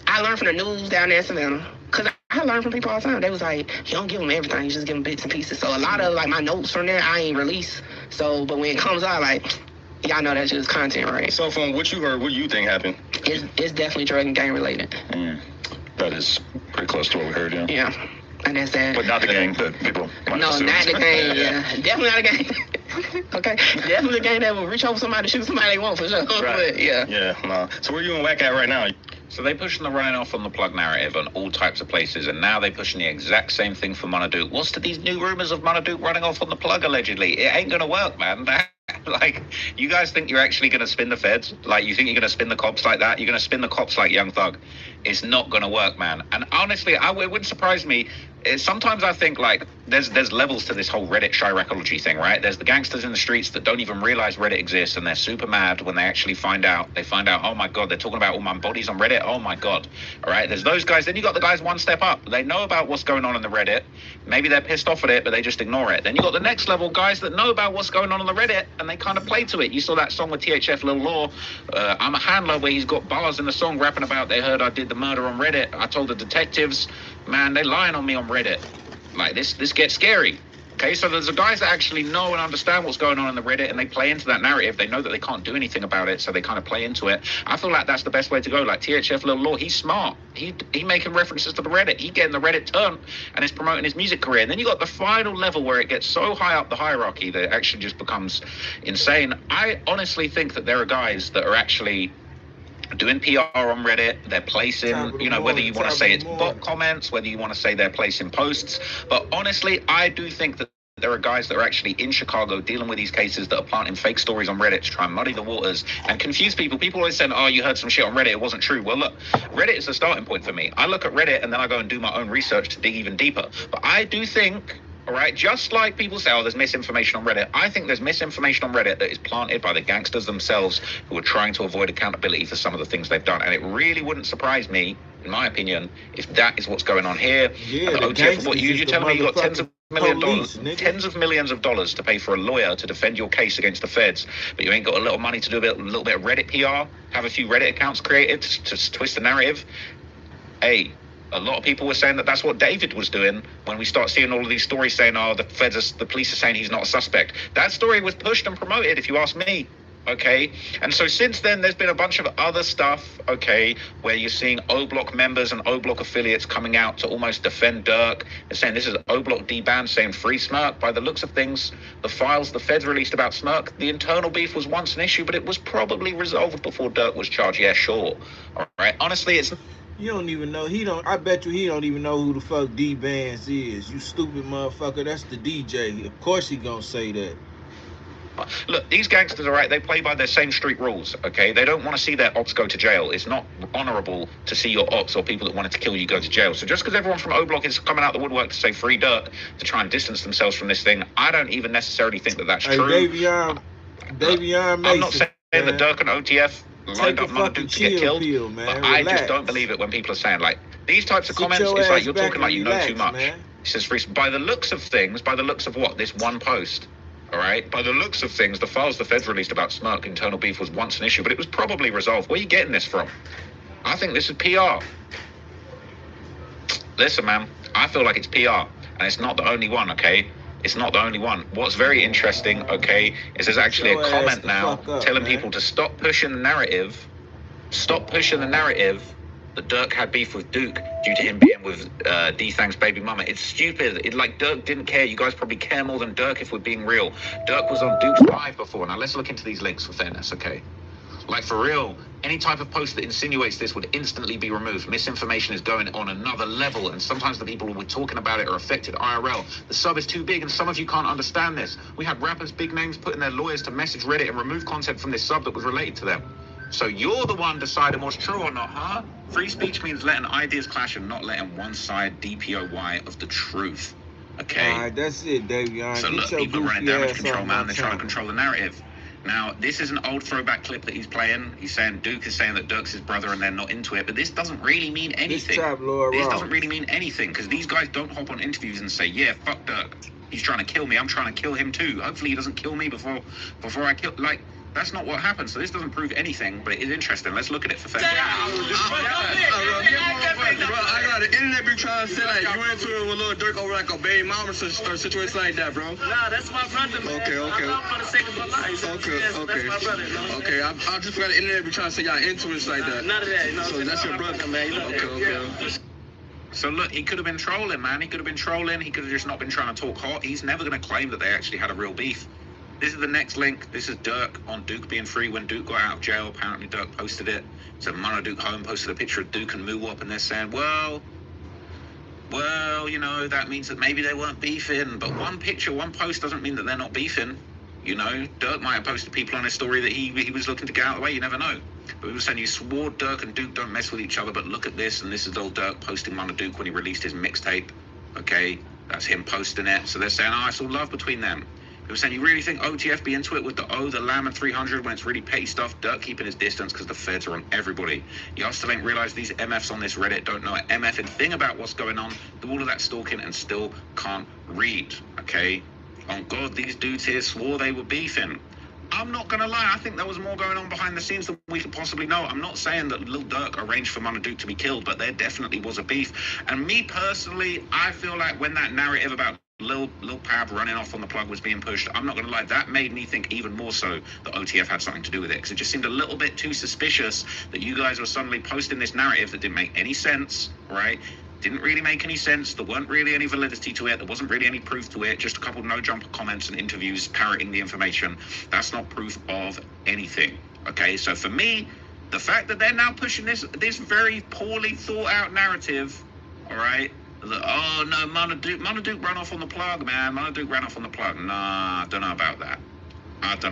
S5: I learned from the news down there in Savannah. Because I learned from people all the time. They was like, you don't give them everything, you just give them bits and pieces. So a lot of like my notes from there, I ain't released. So, but when it comes out, like, y'all know that's just content, right?
S4: So from what you heard, what do you think happened?
S5: It's definitely drug and gang related.
S3: that is pretty close to what we heard, yeah.
S5: Yeah, and that's that.
S3: But not the gang that people might
S5: No,
S3: assume.
S5: not the gang, yeah. Definitely not the gang. Okay, definitely the gang that will reach over somebody, shoot somebody they want for sure.
S3: Right.
S5: But, yeah.
S4: Yeah, no. So where you and Whack at right now?
S2: So they pushing the running off on the plug narrative on all types of places, and now they pushing the exact same thing for Monaduke. What's to these new rumors of Monaduke running off on the plug allegedly? It ain't gonna work, man. Like, you guys think you're actually gonna spin the feds? Like, you think you're gonna spin the cops like that? You're gonna spin the cops like Young Thug? It's not gonna work, man. And honestly, it wouldn't surprise me sometimes I think like there's levels to this whole Reddit chiracology thing, right? There's the gangsters in the streets that don't even realize Reddit exists, and they're super mad when they actually find out. They find out, oh my god, they're talking about all my bodies on Reddit. Oh my god. All right, there's those guys. Then you got the guys one step up. They know about what's going on in the Reddit. Maybe they're pissed off at it, but they just ignore it. Then you got the next level guys that know about what's going on the Reddit, and they kind of play to it. You saw that song with THF Lil Law, I'm a Handler, where he's got bars in the song rapping about they heard I did the murder on Reddit. I told the detectives, man, they lying on me on Reddit. Like this gets scary. Okay, so there's the guys that actually know and understand what's going on in the Reddit, and they play into that narrative. They know that they can't do anything about it, so they kind of play into it. I feel like that's the best way to go. Like THF Lil Law, he's smart. He making references to the Reddit. He getting the Reddit turn, and is promoting his music career. And then you got the final level where it gets so high up the hierarchy that it actually just becomes insane. I honestly think that there are guys that are actually doing PR on Reddit. They're placing, you know, whether you want to say it's bot comments, whether you want to say they're placing posts. But honestly, I do think that there are guys that are actually in Chicago dealing with these cases that are planting fake stories on Reddit to try and muddy the waters and confuse people. People always say, oh, you heard some shit on Reddit, it wasn't true. Well, look, Reddit is the starting point for me. I look at Reddit and then I go and do my own research to dig even deeper. But I do think, all right, just like people say, oh, there's misinformation on Reddit, I think there's misinformation on Reddit that is planted by the gangsters themselves who are trying to avoid accountability for some of the things they've done. And it really wouldn't surprise me, in my opinion, if that is what's going on here.
S1: Yeah,
S2: and the OTF, what you telling me you got tens of millions of dollars to pay for a lawyer to defend your case against the feds, but you ain't got a little money to do a little bit of Reddit PR, have a few Reddit accounts created to twist the narrative. Hey, a lot of people were saying that that's what David was doing when we start seeing all of these stories saying, oh, the police are saying he's not a suspect. That story was pushed and promoted, if you ask me. Okay, and so since then there's been a bunch of other stuff, okay, where you're seeing Oblock members and Oblock affiliates coming out to almost defend Durk. They're saying this is Oblock D-band saying free Smirk. By the looks of things, the files the feds released about Smirk, the internal beef was once an issue, but it was probably resolved before Durk was charged. Yeah, sure. All right, honestly, it's...
S1: You don't even know. I bet you he don't even know who the fuck D-Bands is. You stupid motherfucker. That's the DJ. Of course he gonna say that.
S2: Look, these gangsters, all right, they play by their same street rules, okay? They don't want to see their ops go to jail. It's not honorable to see your ops or people that wanted to kill you go to jail. So just because everyone from Oblock is coming out the woodwork to say free Durk to try and distance themselves from this thing, I don't even necessarily think that that's true.
S1: Davion Mason,
S2: I'm not saying
S1: man,
S2: that Dirk and OTF lined up Mother Duke to get killed,
S1: pill, man.
S2: but
S1: Relax.
S2: I just don't believe it when people are saying, like, these types of comments, it's like you're talking like you know too much. Man. He says, by the looks of things, by the looks of what? This one post. All right, by the looks of things, the files the feds released about Smirk internal beef was once an issue, but it was probably resolved. Where are you getting this from? I think this is PR. Listen, man, I feel like it's PR, and it's not the only one, okay? It's not the only one. What's very interesting, okay, is there's actually a comment now telling people to stop pushing the narrative that Durk had beef with Duke due to him being with D-Thank's baby mama. It's stupid. Like, Durk didn't care. You guys probably care more than Durk if we're being real. Durk was on Duke's live before. Now, let's look into these links for fairness, okay? Like, for real, any type of post that insinuates this would instantly be removed. Misinformation is going on another level, and sometimes the people who were talking about it are affected IRL. The sub is too big, and some of you can't understand this. We had rappers, big names, putting their lawyers to message Reddit and remove content from this sub that was related to them. So you're the one deciding what's true or not, huh? Free speech means letting ideas clash and not letting one side DPOY of the truth. Okay?
S1: All right, that's it, Davion.
S2: So look, people are running damage control, man. They're trying to control the narrative. Now, this is an old throwback clip that he's playing. He's saying Duke is saying that Durk's his brother and they're not into it. But this doesn't really mean anything. This doesn't really mean anything because these guys don't hop on interviews and say, yeah, fuck Durk. He's trying to kill me. I'm trying to kill him too. Hopefully he doesn't kill me before I kill... Like... That's not what happened, so this doesn't prove anything, but it is interesting. Let's look at it for fair.
S6: Bro, I got the internet be trying to say like you into it with Lil Durk over like a baby mom or situation like that, bro.
S7: Nah, that's my brother, man.
S6: Okay.
S7: I love him for the sake of my life.
S6: Okay.
S7: That's my brother, man.
S6: Okay, I just got the internet be trying to say y'all into it like that.
S7: None of that, you know.
S6: So that's your brother,
S7: man.
S6: Okay.
S2: So look, he could have been trolling, man. He could have been trolling. He could have just not been trying to talk hot. He's never going to claim that they actually had a real beef. This is the next link. This is Durk on Duke being free when Duke got out of jail. Apparently Durk posted it. So Mono Duke Home posted a picture of Duke and Moo Up, and they're saying, well, you know, that means that maybe they weren't beefing. But one picture, one post doesn't mean that they're not beefing. You know, Durk might have posted people on his story that he was looking to get out of the way. You never know. But we were saying you swore Durk and Duke don't mess with each other, but look at this, and this is old Durk posting Mono Duke when he released his mixtape. Okay, that's him posting it. So they're saying, oh, it's all love between them. People saying, you really think OTF be into it with the O, the Lamb, and 300 when it's really petty stuff? Durk keeping his distance because the feds are on everybody. Y'all still ain't realized these MFs on this Reddit don't know an MFing thing about what's going on, do all of that stalking, and still can't read. Okay? On God, these dudes here swore they were beefing. I'm not going to lie, I think there was more going on behind the scenes than we could possibly know. I'm not saying that Lil Durk arranged for Mona Duke to be killed, but there definitely was a beef. And me personally, I feel like when that narrative about Lil Pab running off on the plug was being pushed, I'm not going to lie, that made me think even more so that OTF had something to do with it. Because it just seemed a little bit too suspicious that you guys were suddenly posting this narrative that didn't make any sense, right? Didn't really make any sense. There weren't really any validity to it. There wasn't really any proof to it. Just a couple no-jumper comments and interviews parroting the information. That's not proof of anything. Okay, so for me, the fact that they're now pushing this very poorly thought-out narrative, all right, that, oh no, Mona Duke ran off on the plug, man. Mona Duke ran off on the plug. Nah, I don't know about that. I don't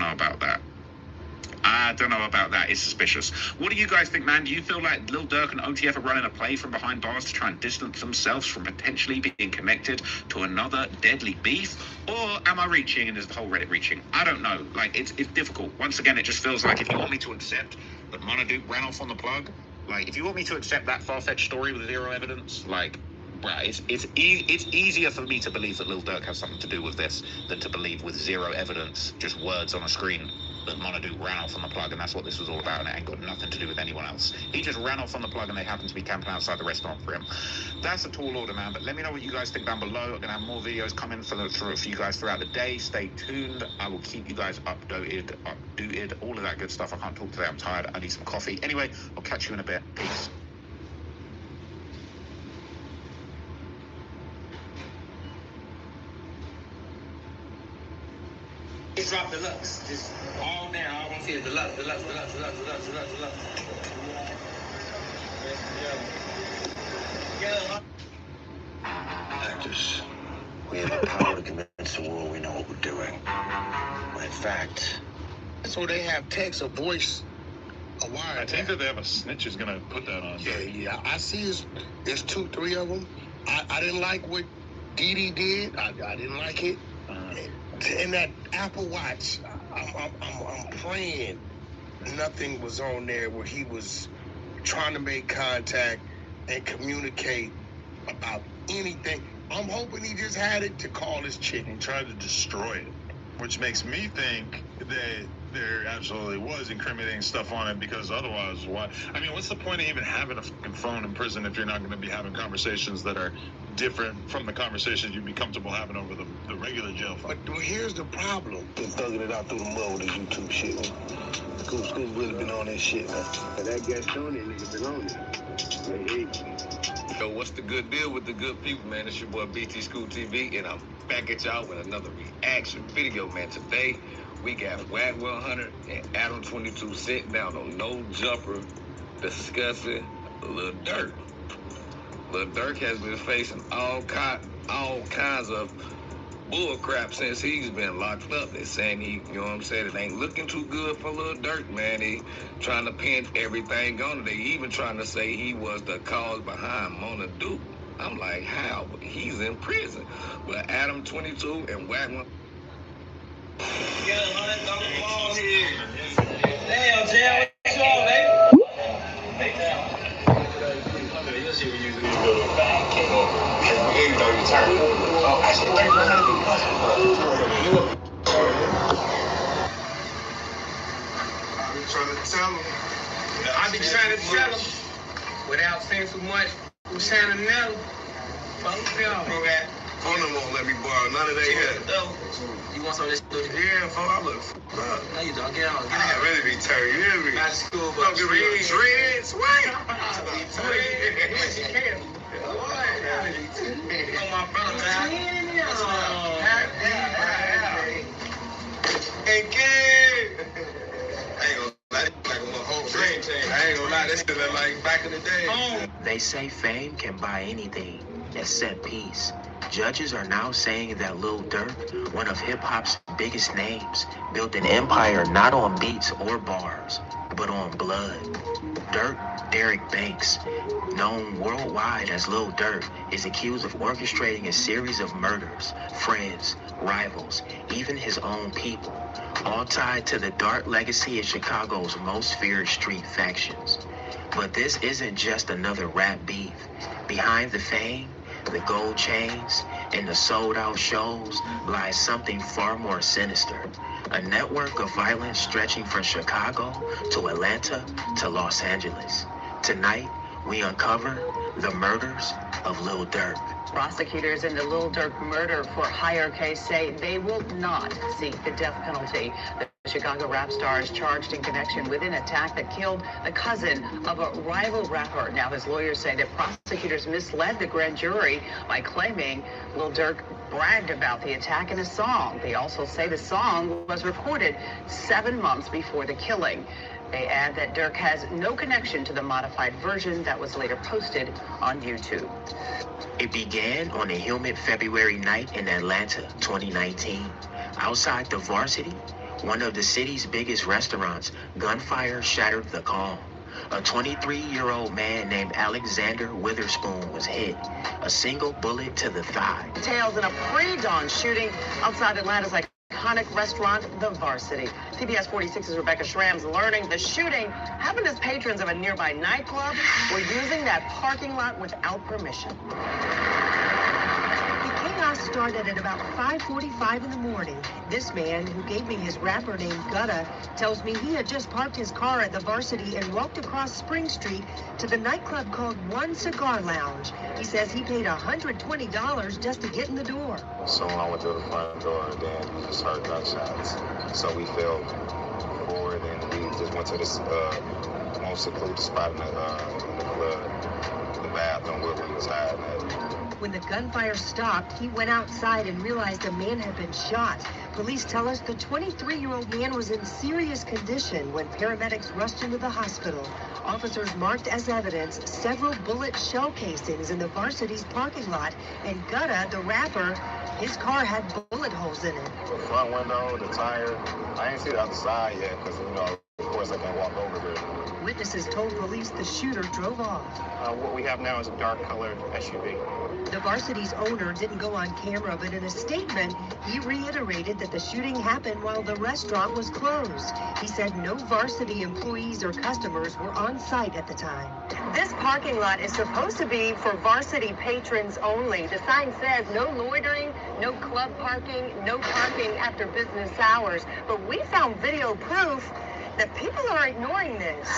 S2: know about that. It's suspicious. What do you guys think, man? Do you feel like Lil Durk and OTF are running a play from behind bars to try and distance themselves from potentially being connected to another deadly beef? Or am I reaching, and is the whole Reddit reaching? I don't know. Like, it's difficult. Once again, it just feels like if you want me to accept that Mona Duke ran off on the plug, like, if you want me to accept that far-fetched story with zero evidence, like, bruh, it's easier for me to believe that Lil Durk has something to do with this than to believe with zero evidence, just words on a screen, that Mona Duke ran off on the plug and that's what this was all about, and it ain't got nothing to do with anyone else. He just ran off on the plug and they happened to be camping outside the restaurant for him. That's a tall order, man, but let me know what you guys think down below. I'm gonna have more videos coming for you guys throughout the day. Stay tuned. I will keep you guys updated, all of that good stuff. I can't talk today, I'm tired. I need some coffee. Anyway, I'll catch you in a bit. Peace.
S6: Drop deluxe. Just all down. All I want to see is deluxe.
S8: Actors, we have the power to convince the world we know what we're doing. When in fact,
S4: So they have text or voice a wire.
S3: I think that they have a snitch is gonna put that on.
S4: Yeah. I see it's 2, 3 of them. I didn't like what Didi did. I didn't like it. In that Apple Watch, I'm praying nothing was on there where he was trying to make contact and communicate about anything. I'm hoping he just had it to call his chick.
S3: He tried to destroy it, which makes me think that there absolutely was incriminating stuff on it, because otherwise, why? I mean, what's the point of even having a fucking phone in prison if you're not going to be having conversations that are different from the conversations you'd be comfortable having over the regular jail phone?
S4: But here's the problem.
S8: been thugging it out through the mud with this YouTube shit, man. Scoop really been on this shit, man. And that Gastonian nigga been on it.
S6: Yo, what's the good deal with the good people, man? It's your boy BT School TV, and I'm back at y'all with another reaction video, man. Today, we got Wack 100 and Adam 22 sitting down on No Jumper discussing Lil Durk. Lil Durk has been facing all kinds of bull crap since he's been locked up. They're saying he, you know what I'm saying, it ain't looking too good for Lil Durk, man. He trying to pin everything on it. They even trying to say he was the cause behind Mona Duke. I'm like, how? But he's in prison. But Adam 22 and Wack 1.
S7: Get a $100 here. Damn, Jam, what's up, baby? Hey, down. You'll see when you go to the back. Oh, actually,
S6: I be trying to tell him without saying too much. I'm trying to know. Okay.
S4: Phone them won't let me borrow none of their head.
S6: You want some of this?
S4: Yeah, phone, I look fucked up.
S6: No, you don't. Get on. Get
S4: I
S6: on.
S4: really be tired, you hear me?
S6: Back to school,
S4: Don't
S6: but
S4: give me no dreads, what?
S6: Yes, you can. Oh, my brother, man.
S4: Hey, kid! I ain't gonna lie, this like a whole dream team. I ain't gonna lie, this shit look like back in the day.
S9: They say fame can buy anything except peace. Judges are now saying that Lil Durk, one of hip-hop's biggest names, built an empire not on beats or bars, but on blood. Durk Derek Banks, known worldwide as Lil Durk, is accused of orchestrating a series of murders, friends, rivals, even his own people, all tied to the dark legacy of Chicago's most feared street factions. But this isn't just another rap beef. Behind the fame, the gold chains, and the sold-out shows lies something far more sinister. A network of violence stretching from Chicago to Atlanta to Los Angeles. Tonight, we uncover the murders of Lil Durk.
S10: Prosecutors in the Lil Durk murder for hire case say they will not seek the death penalty. The Chicago rap star is charged in connection with an attack that killed the cousin of a rival rapper. Now his lawyers say that prosecutors misled the grand jury by claiming Lil Durk bragged about the attack in a song. They also say the song was recorded 7 months before the killing. They add that Durk has no connection to the modified version that was later posted on YouTube.
S9: It began on a humid February night in Atlanta, 2019. Outside the Varsity, one of the city's biggest restaurants, gunfire shattered the calm. A 23-year-old man named Alexander Witherspoon was hit, a single bullet to the thigh.
S10: Details in a pre-dawn shooting outside Atlanta's iconic restaurant, The Varsity. CBS 46's Rebecca Schramm's learning the shooting happened as patrons of a nearby nightclub were using that parking lot without permission.
S11: Chaos started at about 5:45 in the morning. This man, who gave me his rapper name Gutta, tells me he had just parked his car at the Varsity and walked across Spring Street to the nightclub called One Cigar Lounge. He says he paid $120 just to get in the door.
S12: So I went to the front door and then we just heard gunshots. So we fell forward and we just went to this most secluded spot in the club, the bathroom where we was hiding at.
S11: When the gunfire stopped, he went outside and realized a man had been shot. Police tell us the 23-year-old man was in serious condition when paramedics rushed into the hospital. Officers marked as evidence several bullet shell casings in the Varsity's parking lot, and Gutta, the rapper, his car had bullet holes in it.
S12: The front window, the tire, I ain't see the other side yet because, of course I can't walk over there.
S11: Witnesses told police the shooter drove off.
S12: What we have now is a dark-colored SUV.
S11: The Varsity's owner didn't go on camera, but in a statement, he reiterated that the shooting happened while the restaurant was closed. He said no Varsity employees or customers were on site at the time.
S10: This parking lot is supposed to be for Varsity patrons only. The sign says no loitering, no club parking, no parking after business hours. But we found video proof that people are ignoring this.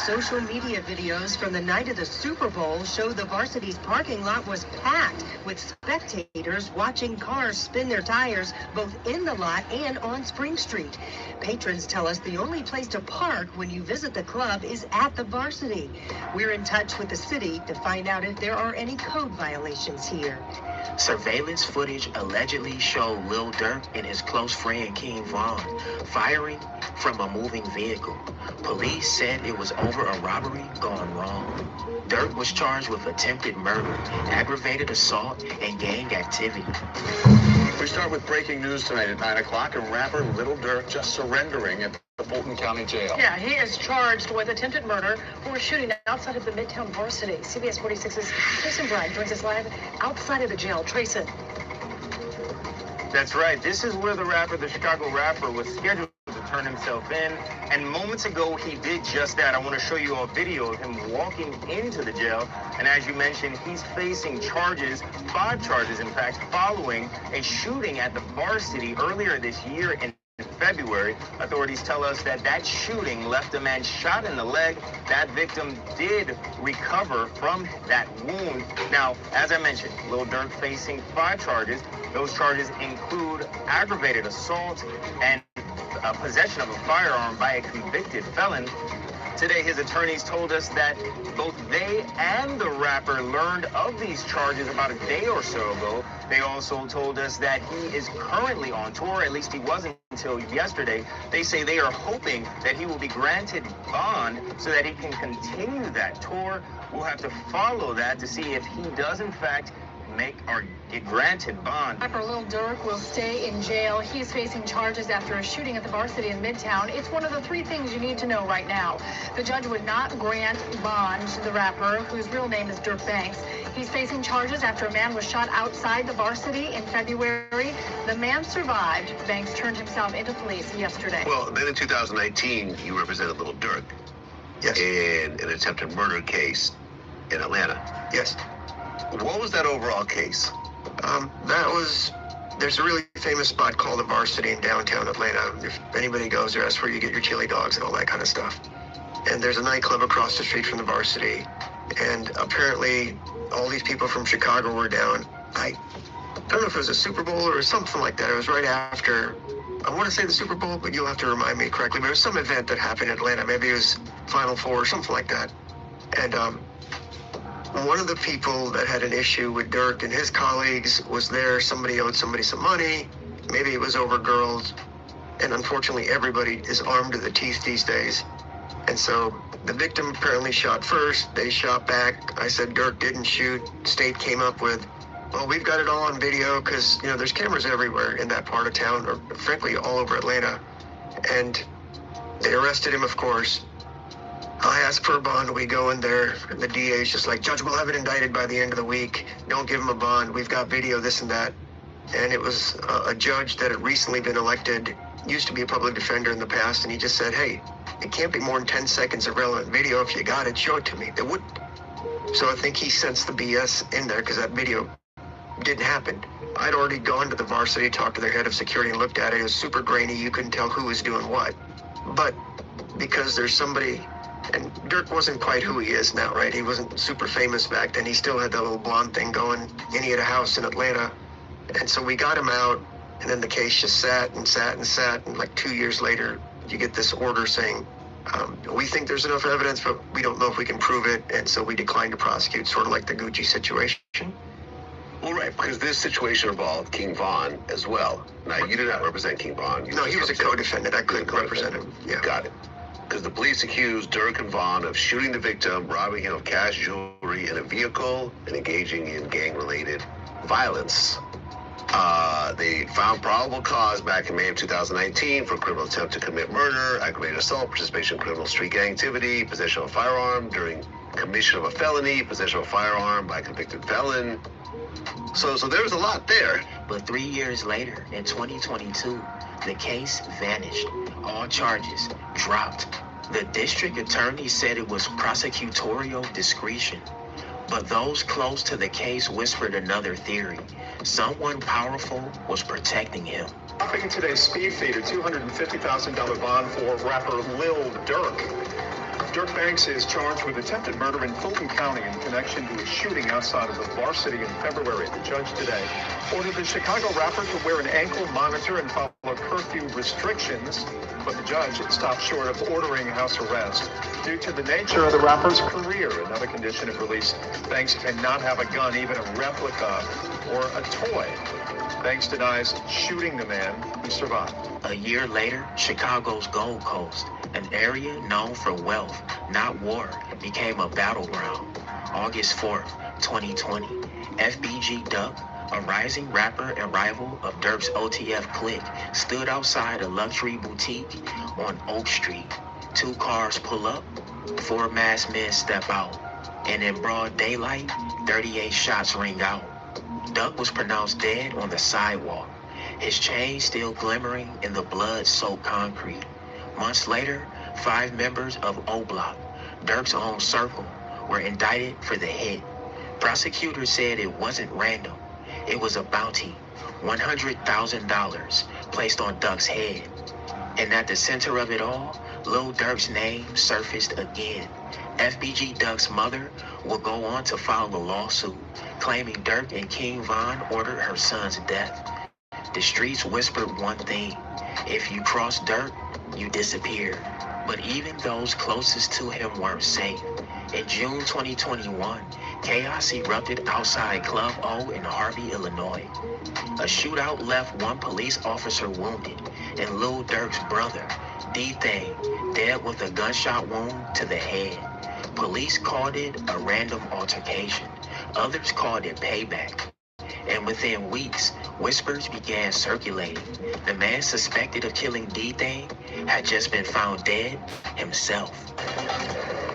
S11: Social media videos from the night of the Super Bowl show the Varsity's parking lot was packed with spectators watching cars spin their tires both in the lot and on Spring Street. Patrons tell us the only place to park when you visit the club is at the Varsity. We're in touch with the city to find out if there are any code violations here.
S9: Surveillance footage allegedly showed Lil Durk and his close friend King Von firing from a moving vehicle. Police said it was over a robbery gone wrong. Durk was charged with attempted murder, aggravated assault, and gang activity.
S13: We start with breaking news tonight at 9 o'clock, and rapper Lil Durk just surrendering at the Fulton County Jail.
S10: Yeah, he is charged with attempted murder for a shooting outside of the Midtown Varsity. CBS 46's Jason Bragg joins us live outside of the jail. Trayson.
S14: That's right. This is where the Chicago rapper, was scheduled to turn himself in. And moments ago, he did just that. I want to show you a video of him walking into the jail. And as you mentioned, he's facing charges, 5 charges, in fact, following a shooting at the Varsity earlier this year in February. Authorities tell us that shooting left a man shot in the leg. That victim did recover from that wound. Now, as I mentioned, Lil Durk facing 5 charges. Those charges include aggravated assault and possession of a firearm by a convicted felon. Today, his attorneys told us that both they and the rapper learned of these charges about a day or so ago. They also told us that he is currently on tour, at least he wasn't until yesterday. They say they are hoping that he will be granted bond so that he can continue that tour. We'll have to follow that to see if he does, in fact, get granted bond.
S10: Rapper Lil Durk will stay in jail. He is facing charges after a shooting at the Varsity in Midtown. It's one of the 3 things you need to know right now. The judge would not grant bond to the rapper, whose real name is Durk Banks. He's facing charges after a man was shot outside the Varsity in February. The man survived. Banks turned himself into police yesterday.
S8: Well, then in 2019, you represented Lil Durk. Yes. In an attempted murder case in Atlanta. Yes. What was that overall case? There's a really famous spot called the Varsity in downtown Atlanta. If anybody goes there, that's where you get your chili dogs and all that kind of stuff. And there's a nightclub across the street from the Varsity. And apparently, all these people from Chicago were down. I don't know if it was a Super Bowl or something like that. It was right after, I want to say the Super Bowl, but you'll have to remind me correctly. But it was some event that happened in Atlanta. Maybe it was Final Four or something like that. And one of the people that had an issue with Durk and his colleagues was there. Somebody owed somebody some money. Maybe it was over girls. And unfortunately, everybody is armed to the teeth these days. And so the victim apparently shot first. They shot back. I said Durk didn't shoot. State came up with, well, we've got it all on video because, you know, there's cameras everywhere in that part of town, or frankly, all over Atlanta. And they arrested him, of course. I asked for a bond. We go in there, and the DA's just like, Judge, we'll have it indicted by the end of the week. Don't give him a bond. We've got video, this and that. And it was a judge that had recently been elected, used to be a public defender in the past, and he just said, hey, it can't be more than 10 seconds of relevant video. If you got it, show it to me. They wouldn't. So I think he sensed the BS in there because that video didn't happen. I'd already gone to the Varsity, talked to their head of security, and looked at it. It was super grainy. You couldn't tell who was doing what. But because there's somebody, and Durk wasn't quite who he is now, right? He wasn't super famous back then. He still had that little blonde thing going, and he had a house in Atlanta. And so we got him out, and then the case just sat and sat and sat, and like 2 years later, you get this order saying, we think there's enough evidence, but we don't know if we can prove it, and so we declined to prosecute, sort of like the Gucci situation. Well, right, because this situation involved King Von as well. Now, you did not represent King Von. No, he was a co-defendant. I couldn't represent him. Yeah. Got it. Because the police accused Durk and Von of shooting the victim, robbing him of cash, jewelry, and a vehicle, and engaging in gang-related violence. They found probable cause back in May of 2019 for criminal attempt to commit murder, aggravated assault, participation in criminal street gang activity, possession of a firearm during commission of a felony, possession of a firearm by a convicted felon. So there was a lot there.
S9: But 3 years later, in 2022, the case vanished. All charges dropped. The district attorney said it was prosecutorial discretion. But those close to the case whispered another theory. Someone powerful was protecting him.
S15: Dropping today's speed feed, a $250,000 bond for rapper Lil Durk. Durk Banks is charged with attempted murder in Fulton County in connection to a shooting outside of the Varsity in February. The judge today ordered the Chicago rapper to wear an ankle monitor and follow curfew restrictions, but the judge stopped short of ordering house arrest. Due to the nature of the rapper's career, another condition of release, Banks cannot have a gun, even a replica or a toy. Banks denies shooting the man who survived.
S9: A year later, Chicago's Gold Coast, an area known for wealth, not war, became a battleground. August 4th, 2020, FBG Duck, a rising rapper and rival of Durk's OTF clique, stood outside a luxury boutique on Oak Street. 2 cars pull up, 4 masked men step out, and in broad daylight, 38 shots ring out. Duck was pronounced dead on the sidewalk, his chain still glimmering in the blood-soaked concrete. Months later, 5 members of Oblock, Durk's own circle, were indicted for the hit. Prosecutors said it wasn't random. It was a bounty, $100,000, placed on Duck's head. And at the center of it all, Lil Durk's name surfaced again. FBG Duck's mother will go on to file a lawsuit, claiming Durk and King Von ordered her son's death. The streets whispered one thing: if you cross Durk, you disappear. But even those closest to him weren't safe. In June 2021, chaos erupted outside Club O in Harvey, Illinois. A shootout left 1 police officer wounded, and Lil Durk's brother, D-Thing, dead with a gunshot wound to the head. Police called it a random altercation. Others called it payback. And within weeks, whispers began circulating. The man suspected of killing D-Thing had just been found dead himself.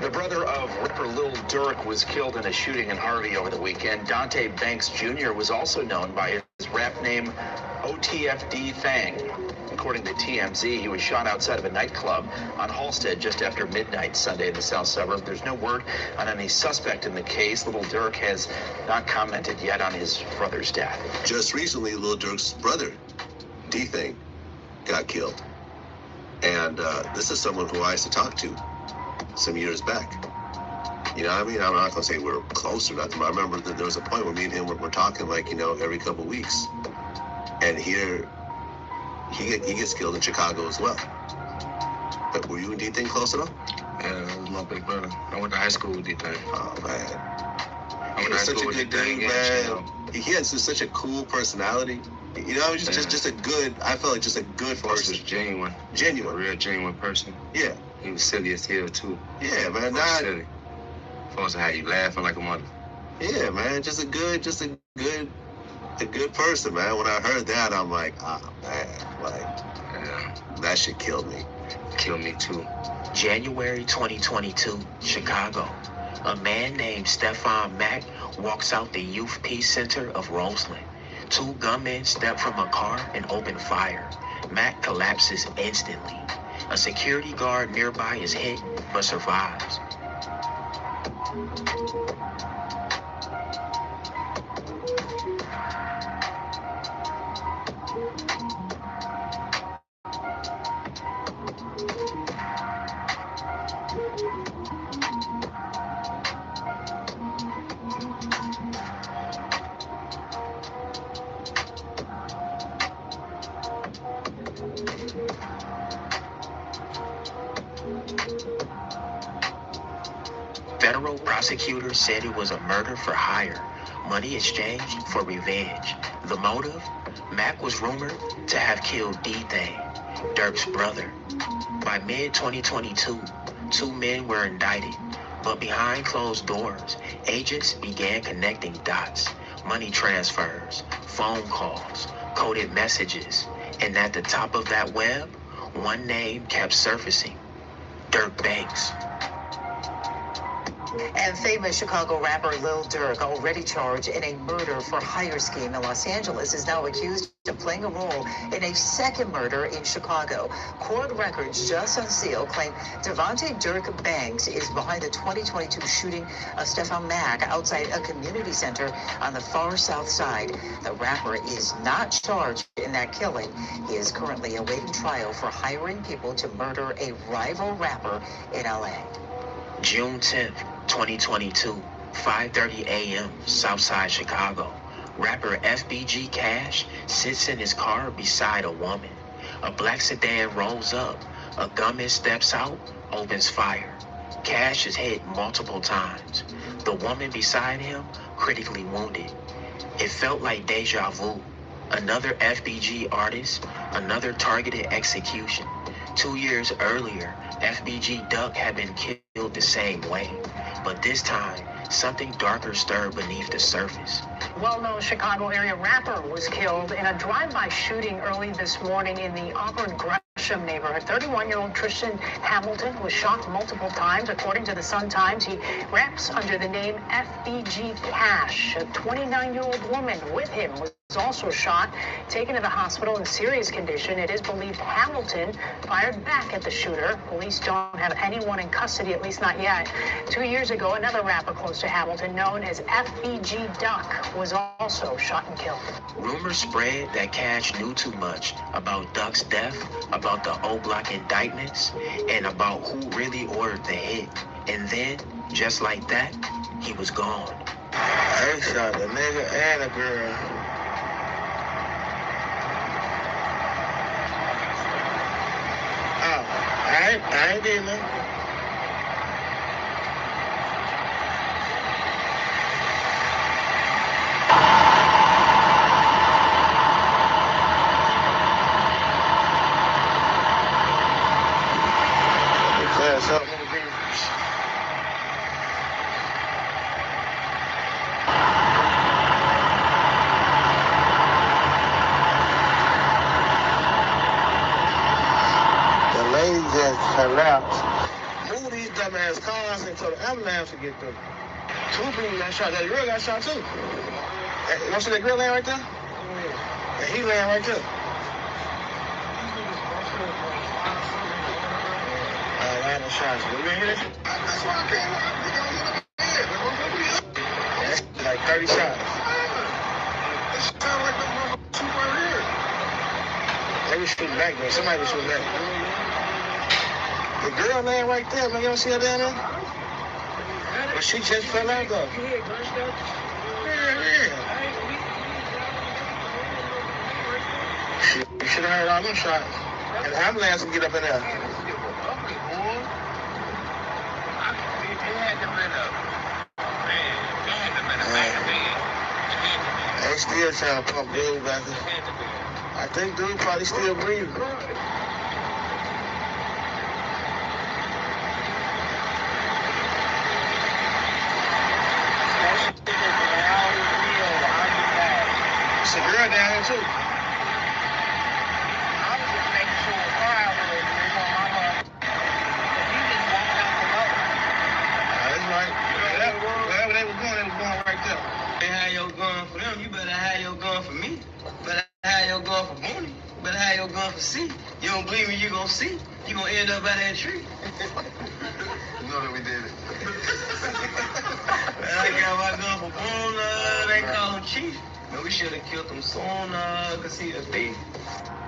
S13: The brother of rapper Lil Durk was killed in a shooting in Harvey over the weekend. Dante Banks Jr. was also known by his rap name OTF Fang. According to TMZ, he was shot outside of a nightclub on Halstead just after midnight Sunday in the south suburb. There's no word on any suspect in the case. Lil Durk has not commented yet on his brother's death.
S16: Just recently, Lil Durk's brother, D-Thing, got killed. And this is someone who I used to talk to some years back. You know what I mean? I'm not going to say we're close or nothing, but I remember that there was a point where me and him were talking, like, you know, every couple of weeks. And here, he gets killed in Chicago as well. But were you and D-Thing close at all?
S12: Yeah, that was my big brother. I went to high school with D-Thing.
S16: Oh, man.
S12: I went to high
S16: Such
S12: school
S16: a
S12: with
S16: good
S12: D-Thing,
S16: dude,
S12: yeah,
S16: man. He has just such a cool personality. You know, just a good, I felt like just a good person.
S12: He was genuine.
S16: Genuine.
S12: A real genuine person.
S16: Yeah.
S12: He was silly as hell, too.
S16: Yeah, man.
S12: Silly. Supposed to have you laughing like a mother.
S16: Yeah, man. Just a good person, man. When I heard that, I'm like, oh, man. Like,
S12: yeah.
S16: That shit killed me.
S12: Killed me, too.
S9: January 2022, Chicago. A man named Stefan Mack walks out the Youth Peace Center of Roseland. Two gunmen step from a car and open fire. Mack collapses instantly. A security guard nearby is hit, but survives. Federal prosecutors said it was a murder for hire, money exchanged for revenge. The motive? Mack was rumored to have killed D-Thing, Durk's brother. By mid-2022, two men were indicted, but behind closed doors, agents began connecting dots, money transfers, phone calls, coded messages, and at the top of that web, one name kept surfacing, Durk Banks.
S10: And famous Chicago rapper Lil Durk, already charged in a murder for hire scheme in Los Angeles, is now accused of playing a role in a second murder in Chicago. Court records just unsealed claim Devontae Durk Banks is behind the 2022 shooting of Stefan Mack outside a community center on the far south side. The rapper is not charged in that killing. He is currently awaiting trial for hiring people to murder a rival rapper in LA.
S9: June 10th, 2022, 5:30 a.m., Southside Chicago. Rapper FBG Cash sits in his car beside a woman. A black sedan rolls up. A gunman steps out, opens fire. Cash is hit multiple times. The woman beside him, critically wounded. It felt like deja vu. Another FBG artist, another targeted execution. 2 years earlier, FBG Duck had been killed the same way. But this time, something darker stirred beneath the surface.
S17: Well-known Chicago area rapper was killed in a drive-by shooting early this morning in the Auburn Gresham neighborhood. 31-year-old Tristan Hamilton was shot multiple times. According to the Sun-Times, he raps under the name FBG Cash. A 29-year-old woman with him was also shot, taken to the hospital in serious condition. It is believed Hamilton fired back at the shooter. Police don't have anyone in custody, at least not yet. 2 years ago, another rapper close to Hamilton, known as FBG Duck, was also shot and killed.
S9: Rumors spread that Cash knew too much about Duck's death, about the Oblock indictments, and about who really ordered the hit. And then, just like that, he was gone.
S12: I shot a nigga and a girl. I ain't did nothing. Class up.
S14: Turn around. Move these dumbass cars until the ambulance will get through. Two people got shot. That girl got shot too. You see that girl laying right there? Yeah. And he laying right there. I had shots. You hear this? That's why I came out. That's like 30 shots. It sounds like the motherfuckers shoot right here. They was shooting back, man. Somebody was shooting back. The girl laying right there, man. You don't see her down there? But she just fell out, though. Yeah. You should have heard all them shots. And the ambulance can get up in there. They still trying to pump dude back there. I think dude probably still breathing. It's a girl down here too. I was just making sure the car was on my heart. You just walked out the road. That's right. Wherever they was going right there. They had your gun for them, you better have your gun for me. Better have your gun for Booney. Better have your gun for C. You don't believe me, you gonna see. You gonna end up by that tree. You know that we did it. I got my gun for Booney, they call him Chief. Man, we should have killed him sooner, cause he a thief.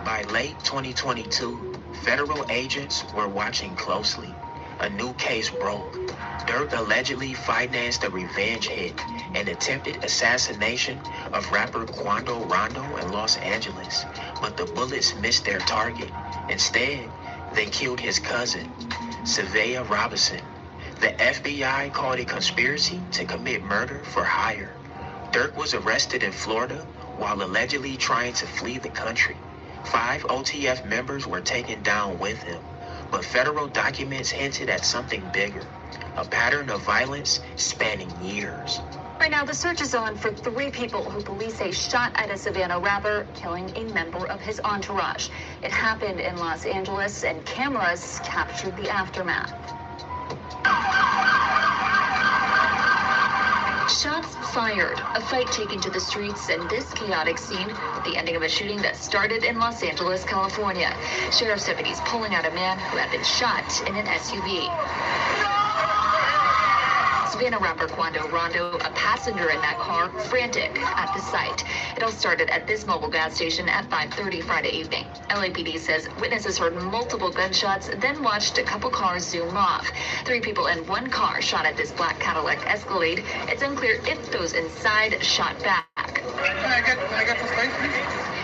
S9: By late 2022, federal agents were watching closely. A new case broke. Durk allegedly financed a revenge hit, an attempted assassination of rapper Quando Rondo in Los Angeles, but the bullets missed their target. Instead, they killed his cousin, Savea Robinson. The FBI called it conspiracy to commit murder for hire. Durk was arrested in Florida while allegedly trying to flee the country. 5 OTF members were taken down with him, but federal documents hinted at something bigger, a pattern of violence spanning years.
S18: Right now, the search is on for 3 people who police say shot at a Savannah rapper, killing a member of his entourage. It happened in Los Angeles, and cameras captured the aftermath. Shots fired, a fight taken to the streets, and this chaotic scene with the ending of a shooting that started in Los Angeles, California. Sheriff's deputies pulling out a man who had been shot in an SUV. Savannah rapper Quando Rondo, a passenger in that car, frantic at the sight. It all started at this mobile gas station at 5:30 Friday evening. LAPD says witnesses heard multiple gunshots, then watched a couple cars zoom off. 3 people in one car shot at this black Cadillac Escalade. It's unclear if those inside shot back.
S14: Can I get this place, please?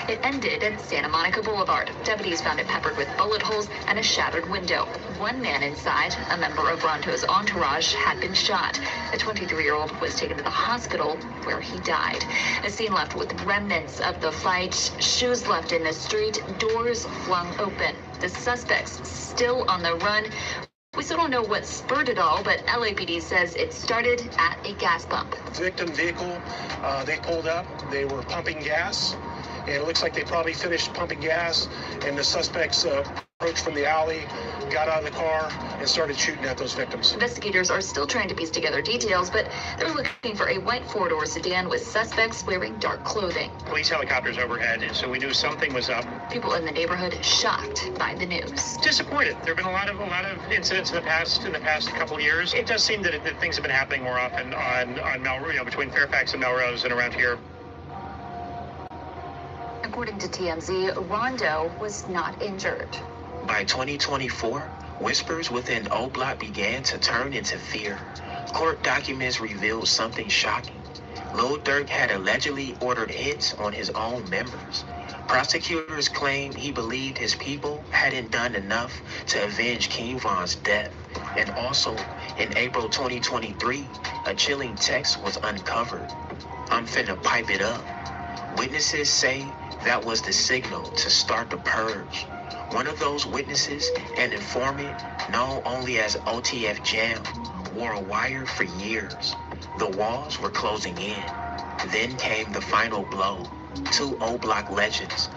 S18: It ended at Santa Monica Boulevard. Deputies found it peppered with bullet holes and a shattered window. One man inside, a member of Rondo's entourage, had been shot. The 23-year-old was taken to the hospital where he died. A scene left with remnants of the fight, shoes left in the street, doors flung open. The suspects still on the run. We still don't know what spurred it all, but LAPD says it started at a gas pump.
S19: Victim vehicle, they pulled up. They were pumping gas. And it looks like they probably finished pumping gas, and the suspects approached from the alley, got out of the car, and started shooting at those victims.
S18: Investigators are still trying to piece together details, but they're looking for a white 4-door sedan with suspects wearing dark clothing.
S20: Police helicopters overhead, and so we knew something was up.
S18: People in the neighborhood shocked by the news.
S20: Disappointed. There have been a lot of incidents in the past couple of years. It does seem that things have been happening more often on Melrose, between Fairfax and Melrose and around here.
S18: According to TMZ, Rondo was not injured.
S9: By 2024, whispers within Oblock began to turn into fear. Court documents revealed something shocking. Lil Durk had allegedly ordered hits on his own members. Prosecutors claimed he believed his people hadn't done enough to avenge King Von's death. And also, in April 2023, a chilling text was uncovered. "I'm finna pipe it up." Witnesses say that was the signal to start the purge. One of those witnesses, an informant known only as OTF Jam, wore a wire for years. The walls were closing in. Then came the final blow. 2 Oblock legends,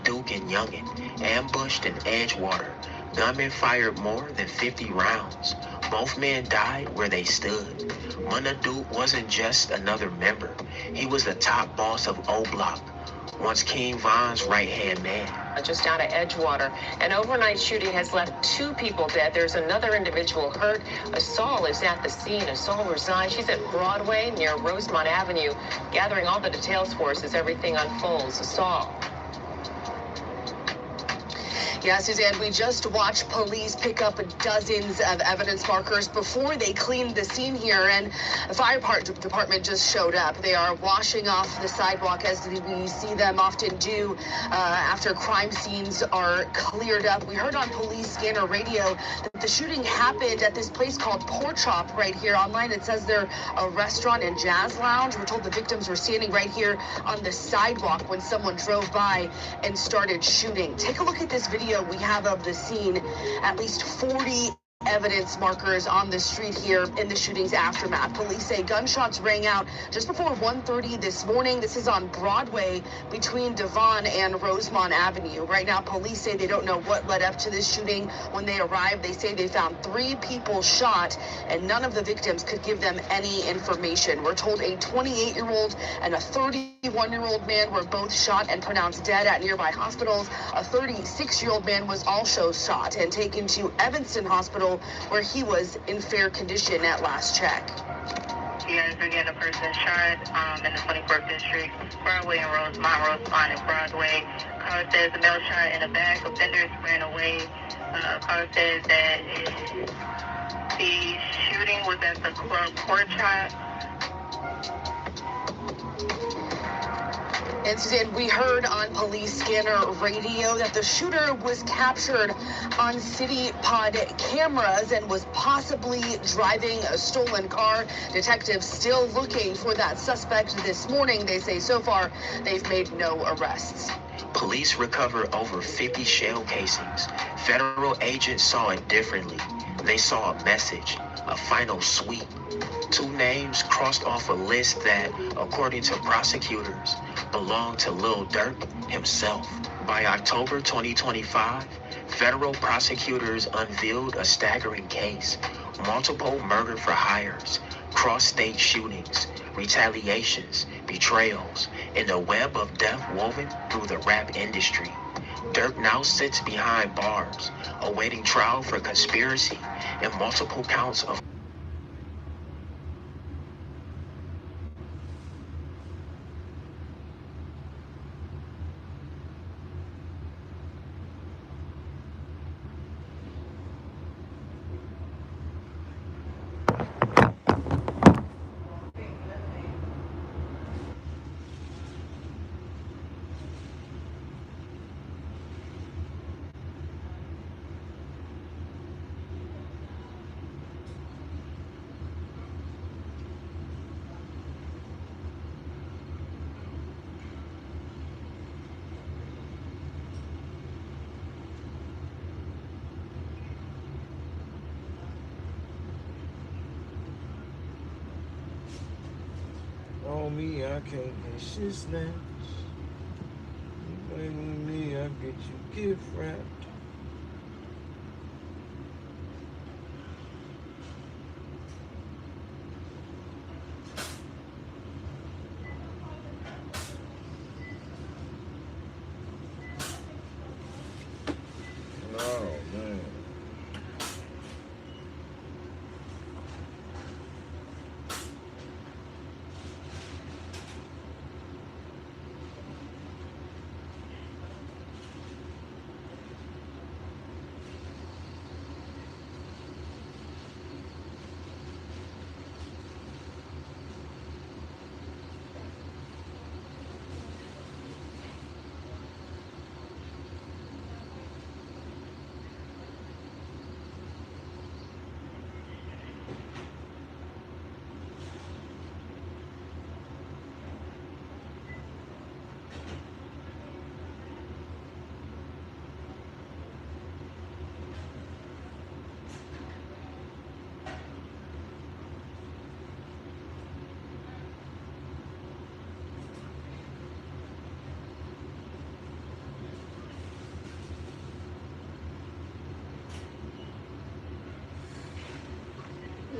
S9: Duke and Youngin, ambushed in Edgewater, Gunmen fired more than 50 rounds. Both men died where they stood. Munadou wasn't just another member. He was the top boss of Oblock, once King Von's right-hand man.
S2: Just out of Edgewater, an overnight shooting has left 2 people dead. There's another individual hurt. Assault is at the scene. Assault resides. She's at Broadway near Rosemont Avenue, gathering all the details for us as everything unfolds. Assault.
S21: Yeah, Suzanne, we just watched police pick up dozens of evidence markers before they cleaned the scene here, and the fire department just showed up. They are washing off the sidewalk, as we see them often do after crime scenes are cleared up. We heard on police scanner radio that the shooting happened at this place called Pork Chop right here. Online it says they're a restaurant and jazz lounge. We're told the victims were standing right here on the sidewalk when someone drove by and started shooting. Take a look at this video we have of the scene. At least 40 evidence markers on the street here in the shooting's aftermath. Police say gunshots rang out just before 1:30 this morning. This is on Broadway between Devon and Rosemont Avenue. Right now, police say they don't know what led up to this shooting. When they arrived, they say they found 3 people shot, and none of the victims could give them any information. We're told a 28-year-old and a 31-year-old man were both shot and pronounced dead at nearby hospitals. A 36-year-old man was also shot and taken to Evanston Hospital, where he was in fair condition at last check.
S22: You guys are getting a person shot in the 24th District, Broadway and Rosemont and Broadway. Caller says the male shot in the back. Offenders ran away. Caller says that the shooting was at the club Pork Chop.
S21: And Suzanne, we heard on police scanner radio that the shooter was captured on City Pod cameras and was possibly driving a stolen car. Detectives still looking for that suspect this morning. They say so far they've made no arrests.
S9: Police recovered over 50 shell casings. Federal agents saw it differently. They saw a message, a final sweep. 2 names crossed off a list that, according to prosecutors, belonged to Lil Durk himself. By October 2025, federal prosecutors unveiled a staggering case: multiple murder for hires, cross-state shootings, retaliations, betrayals, and a web of death woven through the rap industry. Durk now sits behind bars, awaiting trial for conspiracy and multiple counts of
S1: On me, I can't get shit snatched. You blaming me, I get you gift wrapped. Oh, man.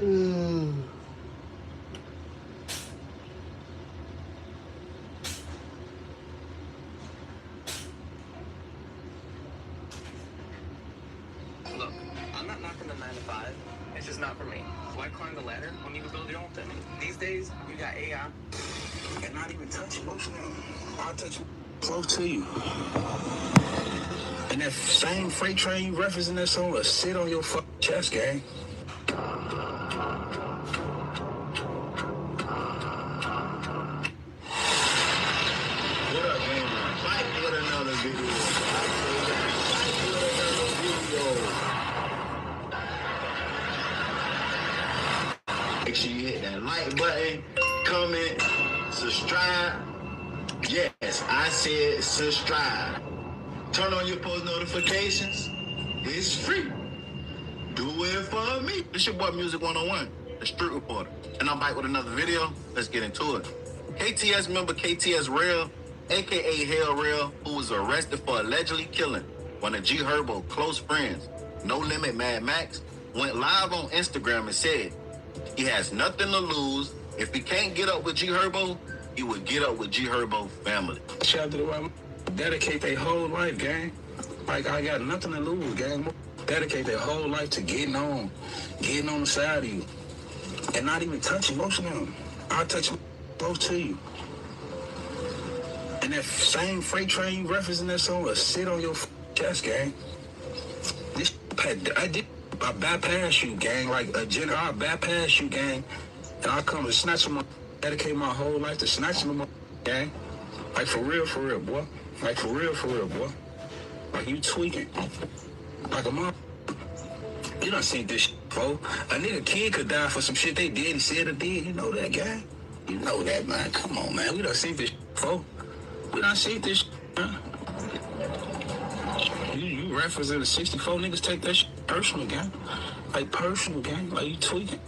S9: Look, I'm not knocking the 9 to 5. It's just not for me. Why climb the ladder when you can build your own thing? These days, you got AI. And not even touch emotional. I'll touch close to you. And that same freight train you referencing that song will sit on your fucking chest, gang. What up, gang? Back with another video. Make sure you hit that like button, comment, subscribe. Yes, I said subscribe. Turn on your post notifications. It's free. Do it for me. It's your boy Music 101, the street reporter. And I'm back with another video. Let's get into it. KTS member KTS Real, aka Hell Real, who was arrested for allegedly killing one of G Herbo's close friends, No Limit Mad Max, went live on Instagram and said he has nothing to lose. If he can't get up with G Herbo, he would get up with G Herbo family. Shout out to the right, dedicate their whole life, gang. Like, I got nothing to lose, gang. Dedicate their whole life to getting on the side of you. And not even touch emotional. I'll touch close to you. And that same freight train you referencing that song will sit on your chest, gang. This I bypass you, gang. Like a general, I bypass you, gang. And I'll come to snatch them up. Dedicate my whole life to snatching them up, gang. Like for real, boy. Like for real, boy. Like you tweaking. Like a mom. You done seen this shit, bro. A nigga kid could die for some shit they did, he said or did. You know that, gang? You know that, man. Come on, man. We done seen this shit, bro. We done seen this shit, man. You referencing the 64 niggas take that shit personal, gang. Like personal, gang. Like you tweaking.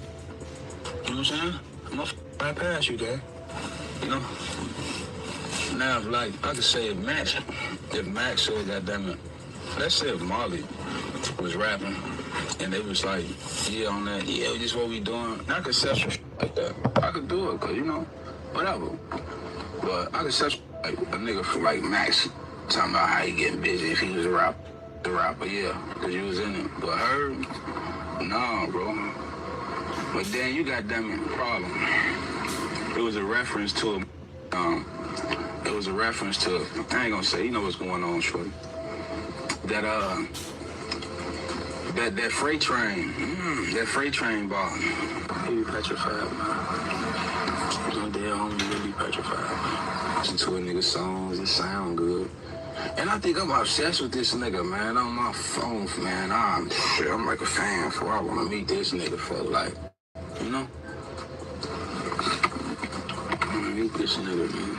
S9: You know what I'm saying? I'm gonna bypass you, gang. You know? Now, like, I could say if Max or goddammit, let's say if Marley was rapping and they was like, yeah, on that, yeah, this is what we doing. I could say some shit like that. I could do it, cause you know, whatever. But I could say like a nigga for like Max talking about how he getting busy if he was a rapper, yeah, cause you was in it. But her, nah, bro. But then you got damn it problem. It was a reference to I ain't gonna say, you know what's going on, shorty. That freight train ball. He be petrified, man. My dear homie really petrified. Listen to a nigga's songs, it sound good. And I think I'm obsessed with this nigga, man. On my phone, man. I'm like a fan for. I wanna meet this nigga for like, you know? I wanna meet this nigga, man.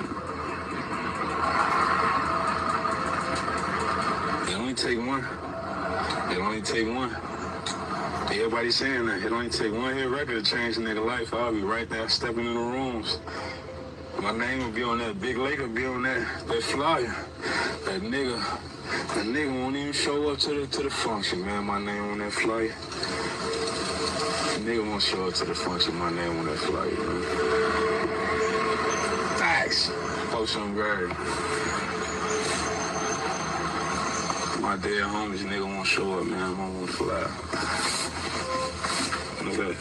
S9: It only take one. Everybody saying that. It only take one hit record to change a nigga life. I'll be right there stepping in the rooms. My name will be on that big lake, will be on that flyer. That nigga won't even show up to the function, man. My name on that flyer. The nigga won't show up to the function, my name on that flyer, man. Facts. Post some girl. My dead homies, nigga won't show up, man. I'm on the fly. Okay.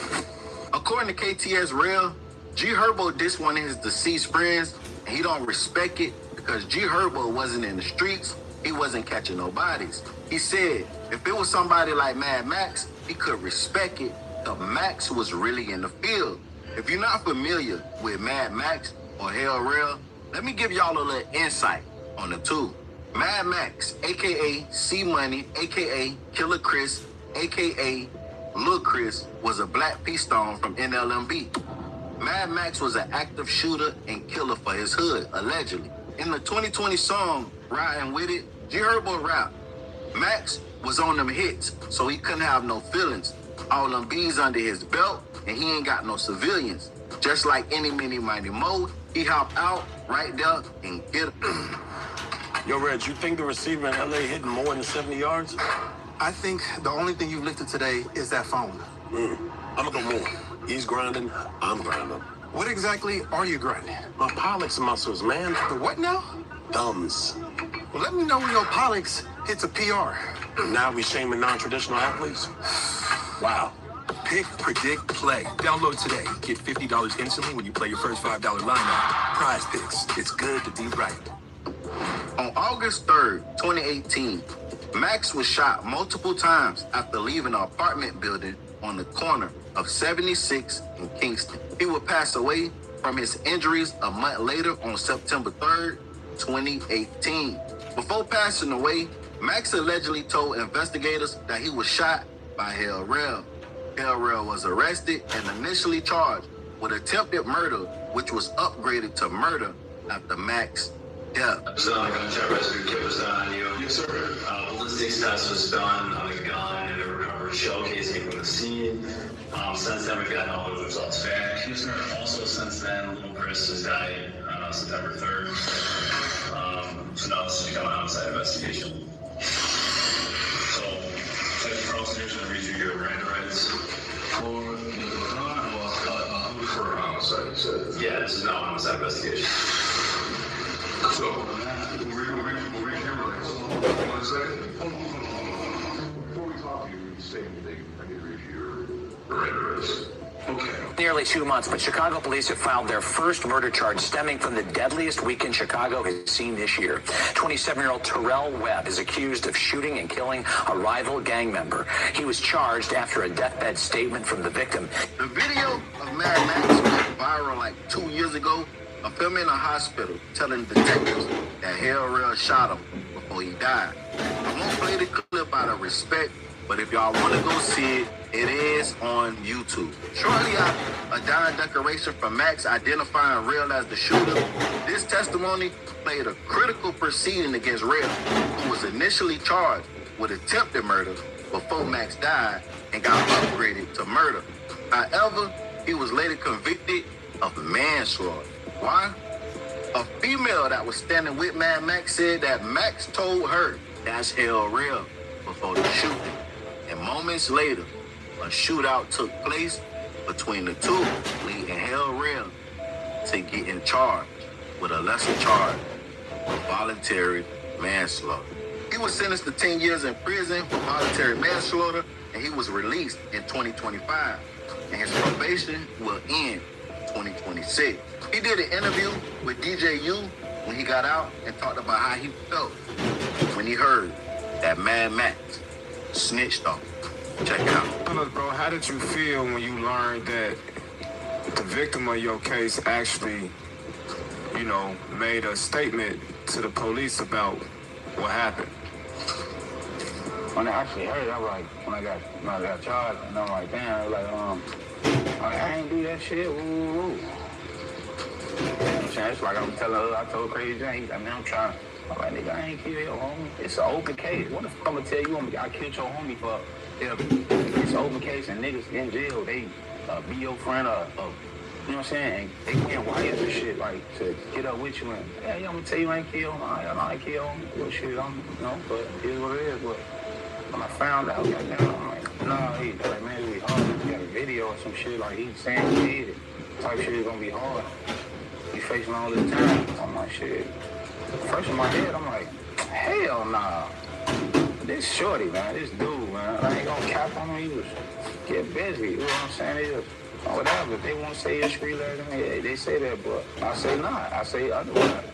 S9: According to KTS Real, G Herbo dissed one of his deceased friends, and he don't respect it because G Herbo wasn't in the streets, he wasn't catching no bodies. He said if it was somebody like Mad Max, he could respect it, because Max was really in the field. If you're not familiar with Mad Max or Hell Real, let me give y'all a little insight on the two. Mad Max, a.k.a. C-Money, a.k.a. Killer Chris, a.k.a. Lil Chris, was a black P-Stone from NLMB. Mad Max was an active shooter and killer for his hood, allegedly. In the 2020 song, Riding With It, G Herbo rap, Max was on them hits, so he couldn't have no feelings. All them B's under his belt, and he ain't got no civilians. Just like any mini mighty Mo, he hop out right there and get
S3: Yo, Reg, you think the receiver in LA hitting more than 70 yards?
S5: I think the only thing you lifted today is that phone.
S3: I'm gonna go more. He's grinding, I'm grinding.
S15: What exactly are you grinding?
S3: My pollex muscles, man.
S15: The what now?
S3: Thumbs.
S15: Well, let me know when your pollex hits a PR.
S3: Now we shaming non-traditional athletes? Wow.
S5: Pick, predict, play. Download today. Get $50 instantly when you play your first $5 lineup. Prize Picks. It's good to be right.
S2: On August 3rd, 2018, Max was shot multiple times after leaving an apartment building on the corner of 76 and Kingston. He would pass away from his injuries a month later on September 3rd, 2018. Before passing away, Max allegedly told investigators that he was shot by Hell Rell. Hell Rell was arrested and initially charged with attempted murder, which was upgraded to murder after Max death.
S7: Gunshot residue kit was done on you. Yes, sir. Ballistics test was done on the gun and a recovered shell casing from the scene. Since then, we've gotten all the results back. Yes, sir. Also, since then, little Chris has died on September 3rd. So now this has become an homicide investigation. So, Judge Carlson is going to read you your Miranda rights. For homicide, yeah, this is now a homicide investigation. So, we're here, one second. Before we talk to you, you say anything, I need to review your Miranda rights. Okay.
S23: Nearly 2 months, but Chicago police have filed their first murder charge stemming from the deadliest weekend Chicago has seen this year. 27-year-old Terrell Webb is accused of shooting and killing a rival gang member. He was charged after a deathbed statement from the victim.
S2: The video of Mad Max went viral like 2 years ago of him in a hospital telling detectives that Hell Rell shot him before he died. I won't play the clip out of respect, but if y'all want to go see it, it is on YouTube. Shortly after a dying declaration from Max identifying Rell as the shooter, this testimony played a critical proceeding against Rell, who was initially charged with attempted murder before Max died and got upgraded to murder. However, he was later convicted of manslaughter. Why? A female that was standing with Mad Max said that Max told her that's Hell Rell before the shooting. And moments later, a shootout took place between the two, leading Hell Rell to get in charge with a lesser charge of voluntary manslaughter. He was sentenced to 10 years in prison for voluntary manslaughter, and he was released in 2025. And his probation will end 2026. He did an interview with DJ U when he got out and talked about how he felt when he heard that Mad Max snitched on him. Check it out.
S24: Bro, how did you feel when you learned that the victim of your case actually, made a statement to the police about what happened?
S25: When I actually heard it, I was like, when I got charged, and I'm like, damn, I was like, I ain't do that shit, woo. It's like I'm telling her, I told Crazy Jane, I'm trying. I'm like, nigga, I ain't kill your homie. It's an open case. What the fuck I'm gonna tell you? I killed your homie for if it's an open case and niggas in jail, they be your friend or you know what I'm saying? And they can't wire this shit, like, to get up with you and, hey, I'm gonna tell you I ain't kill him. I ain't kill him. Well, shit, but it is what it is. But when I found out, I'm like, nah, he's like, man, it's gonna be hard. You got a video or some shit, like, he's saying he did it. Type shit is gonna be hard. You facing all this time. I'm like, shit. First in my head, I'm like, hell nah. This shorty, man, this dude, man, I ain't gonna cap on him. He was get busy, you know what I'm saying? They just, whatever, if they want to say a street legend, they say that, but I say not. I say otherwise.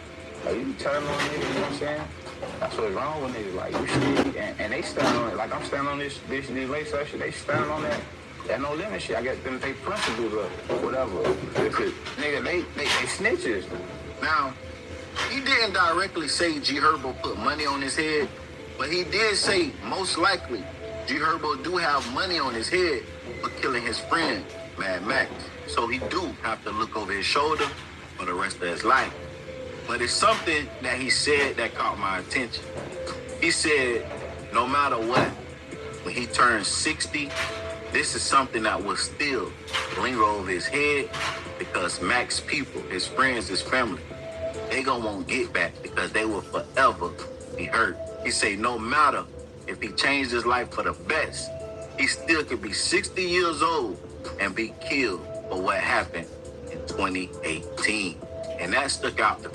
S25: Like, you turn on niggas, you know what I'm saying? That's what's wrong with niggas. Like, you should, and they stand on it. Like, I'm standing on this late session, they stand on that. That no limit shit. I got them take principles up, whatever. Because, nigga, they snitches.
S2: Now, he didn't directly say G Herbo put money on his head, but he did say most likely G Herbo do have money on his head for killing his friend, Mad Max. So he do have to look over his shoulder for the rest of his life. But it's something that he said that caught my attention. He said, no matter what, when he turns 60, this is something that will still linger over his head because Max people, his friends, his family, they gonna want get back because they will forever be hurt. He say no matter if he changed his life for the best,
S4: he still could be 60 years old and be killed for what happened in 2018. And that stuck out to me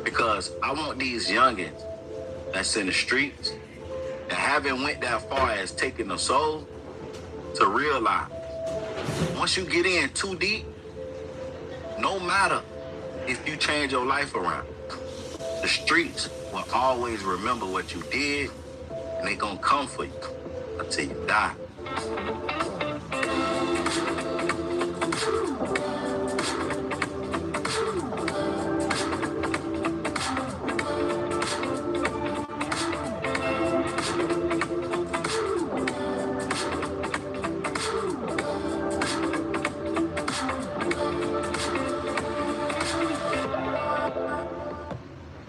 S4: because I want these youngins that's in the streets that haven't went that far as taking the soul to realize once you get in too deep, no matter if you change your life around, the streets will always remember what you did and they gonna come for you until you die.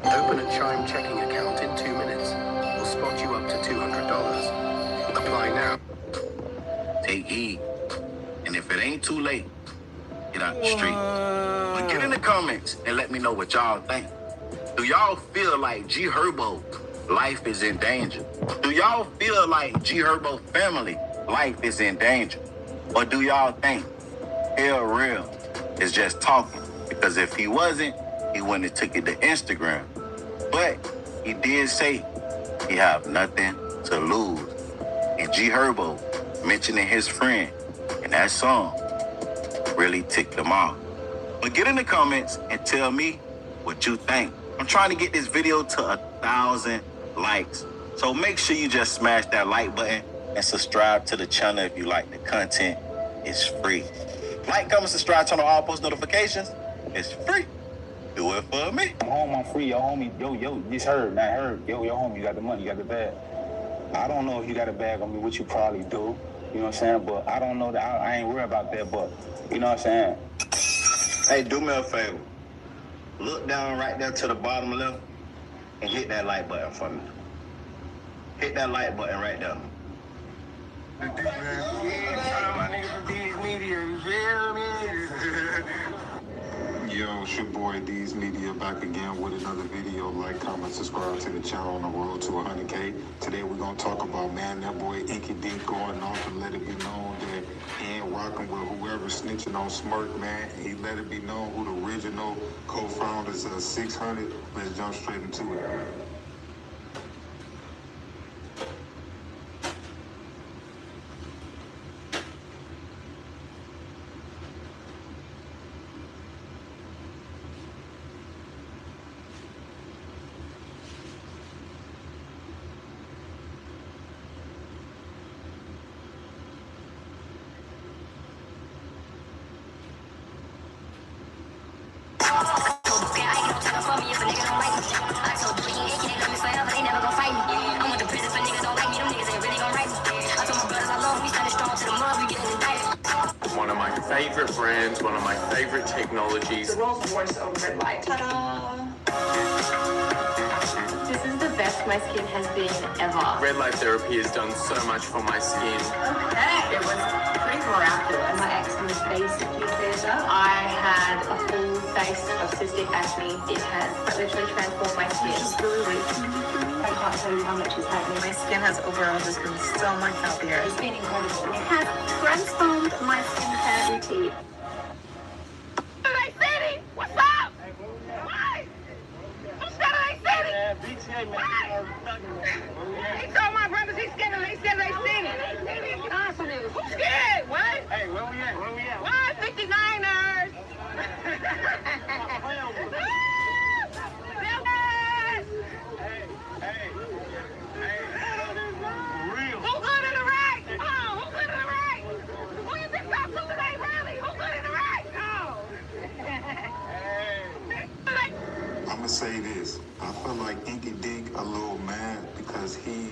S23: Open a Chime checking account in 2 minutes. We'll spot you up to $200. Apply now.
S4: Take heed. And if it ain't too late, get out the street. But get in the comments and let me know what y'all think. Do y'all feel like G Herbo life is in danger? Do y'all feel like G Herbo family life is in danger? Or do y'all think Hell Real is just talking? Because if he wasn't, he wouldn't have took it to Instagram. But he did say he have nothing to lose. And G Herbo mentioning his friend in that song really ticked him off. But get in the comments and tell me what you think. I'm trying to get this video to 1,000 likes. So make sure you just smash that like button and subscribe to the channel if you like the content. It's free. Like, comment, subscribe, turn on all post notifications. It's free. Do it for me.
S25: I'm home, I'm free, yo homie, yo, this Herb, not Herb. Yo homie, you got the money, you got the bag. I don't know if you got a bag on me, what you probably do, you know what I'm saying? But I don't know that, I ain't worried about that, but you know what I'm saying?
S4: Hey, do me a favor. Look down right there to the bottom left and hit that like button for me. Hit that like button right there.
S12: Yo, it's your boy D's Media back again with another video. Like, comment, subscribe to the channel on the road to 100K. Today we're gonna talk about, man, that boy Inky Dink going off and let it be known that he ain't rocking with whoever's snitching on Smirk, man. He let it be known who the original co-founders of 600. Let's jump straight into it.
S3: One of my favorite brands, one of my favorite technologies.
S6: The Rolls Royce over Red Light. Ta-da! This is the best my skin has been ever.
S3: Red light therapy has done so much for my skin.
S6: Okay. It was pretty miraculous. My eczema is basically cleared up. I had a full face of cystic acne. It has literally transformed my skin. It's really weak. I can't tell you how much it's helped me. My skin has overall just been so much healthier. It's been incredible. It has transformed my skincare routine.
S8: Saturday City! What's up? What? From Saturday City? He told my brothers he's scared of Saturday City. Who's scared? What? Hey, where we at? Where we at? What? 59ers! Who good in the right? Oh, who good in the right? Who you think about today, really? Who good in the right? Oh.
S12: I'ma say this. I feel like Inky Dink a little mad because he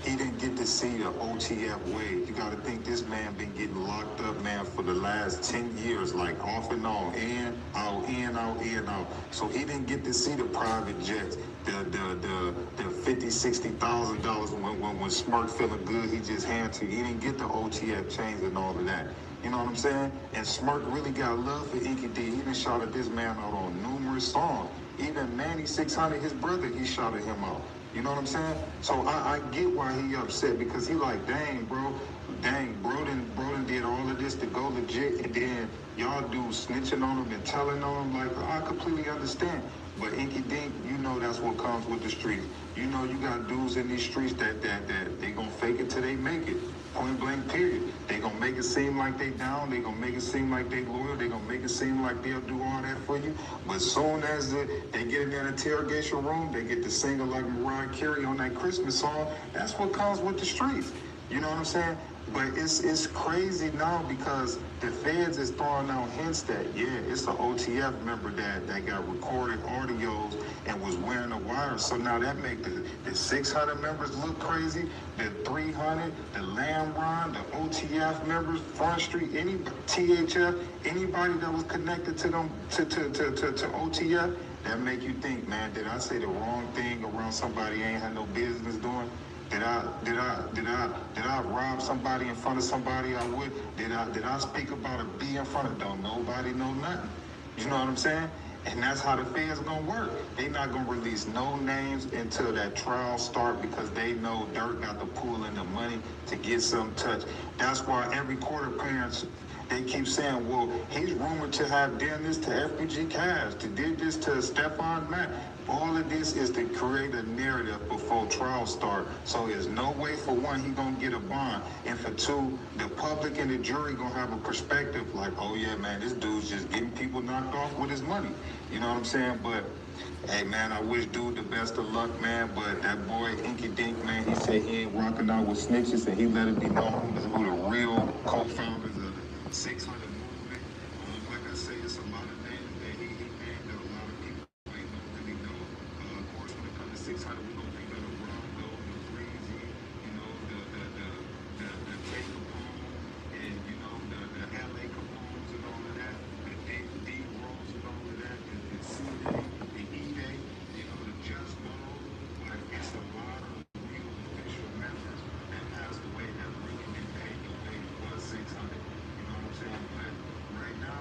S12: didn't get to see the OTF wave. You gotta think this man been getting locked up, man, for the last 10 years, like off and on, in, out, in, out, in, out. So he didn't get to see the private jets, the $50,000, $60,000 when Smirk feeling good, he just had to. He didn't get the OTF chains and all of that. You know what I'm saying? And Smirk really got love for Inky D. He done shouted this man out on numerous songs. Even Manny 600, his brother, he shouted him out. You know what I'm saying? So I get why he upset, because he like, dang, bro, done did all of this to go legit, and then y'all do snitching on him and telling on him. Like, I completely understand. But Inky Dink, you know that's what comes with the streets. You know you got dudes in these streets that they gonna fake it till they make it. Point blank period. They gonna make it seem like they down, they gonna make it seem like they loyal, they gonna make it seem like they'll do all that for you. But soon as they get in that interrogation room, they get to singing like Mariah Carey on that Christmas song. That's what comes with the streets. You know what I'm saying? But it's crazy now, because the feds is throwing out hints that, yeah, it's an OTF member that got recorded audios and was wearing a wire. So now that make the 600 members look crazy, the 300, the Lamb Run, the OTF members, Front Street, any THF, anybody that was connected to them, to OTF, that make you think, man, did I say the wrong thing around somebody I ain't had no business doing? Did I rob somebody in front of somebody I would? Did I speak about a B in front of? Don't nobody know nothing. You know what I'm saying? And that's how the feds gonna work. They not gonna release no names until that trial start, because they know Durk got the pool and the money to get some touch. That's why every court appearance, they keep saying, well, he's rumored to have done this to FBG Cash, to did this to Stephon Matt. All of this is to create a narrative before trial start. So there's no way, for one, he gonna get a bond. And for two, the public and the jury gonna have a perspective like, oh yeah, man, this dude's just getting people knocked off with his money. You know what I'm saying? But hey, man, I wish dude the best of luck, man. But that boy, Inky Dink, man, he said he ain't rocking out with snitches, and he let it be known who the real co-founders of the 600 movement. Like I say, it's a lot of names that he named that a lot of people ain't don't really know. Of course, when it comes to 600, we gonna think of the Rondo, the Breezy, you know, the Tate Capone, and you know, the LA Capones and all of that, the D Rose and all of that, the C-Day, the E-Day, you know, the Just Know. Like, it's a lot of real official members that passed away that really didn't pay the way it was 600. You know what I'm saying? But right now,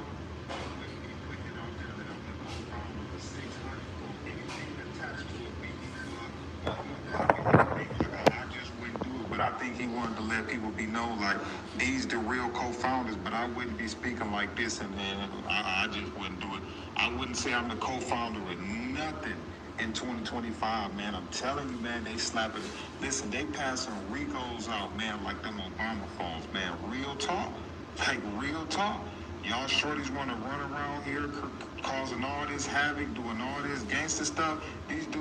S12: I wouldn't be putting it out there that I'm the co-founder of 600 or anything attached to a BD club. I just wouldn't do it. But I think he wanted to let people be known, like, these the real co-founders, but I wouldn't be speaking like this, and I just wouldn't do it. I wouldn't say I'm the co-founder of nothing in 2025, man. I'm telling you, man, they slapping. Listen, they passing Ricos out, man, like them Obama phones, man. Real talk. Like, real talk. Y'all shorties want to run around here causing all this havoc, doing all this gangster stuff. These dudes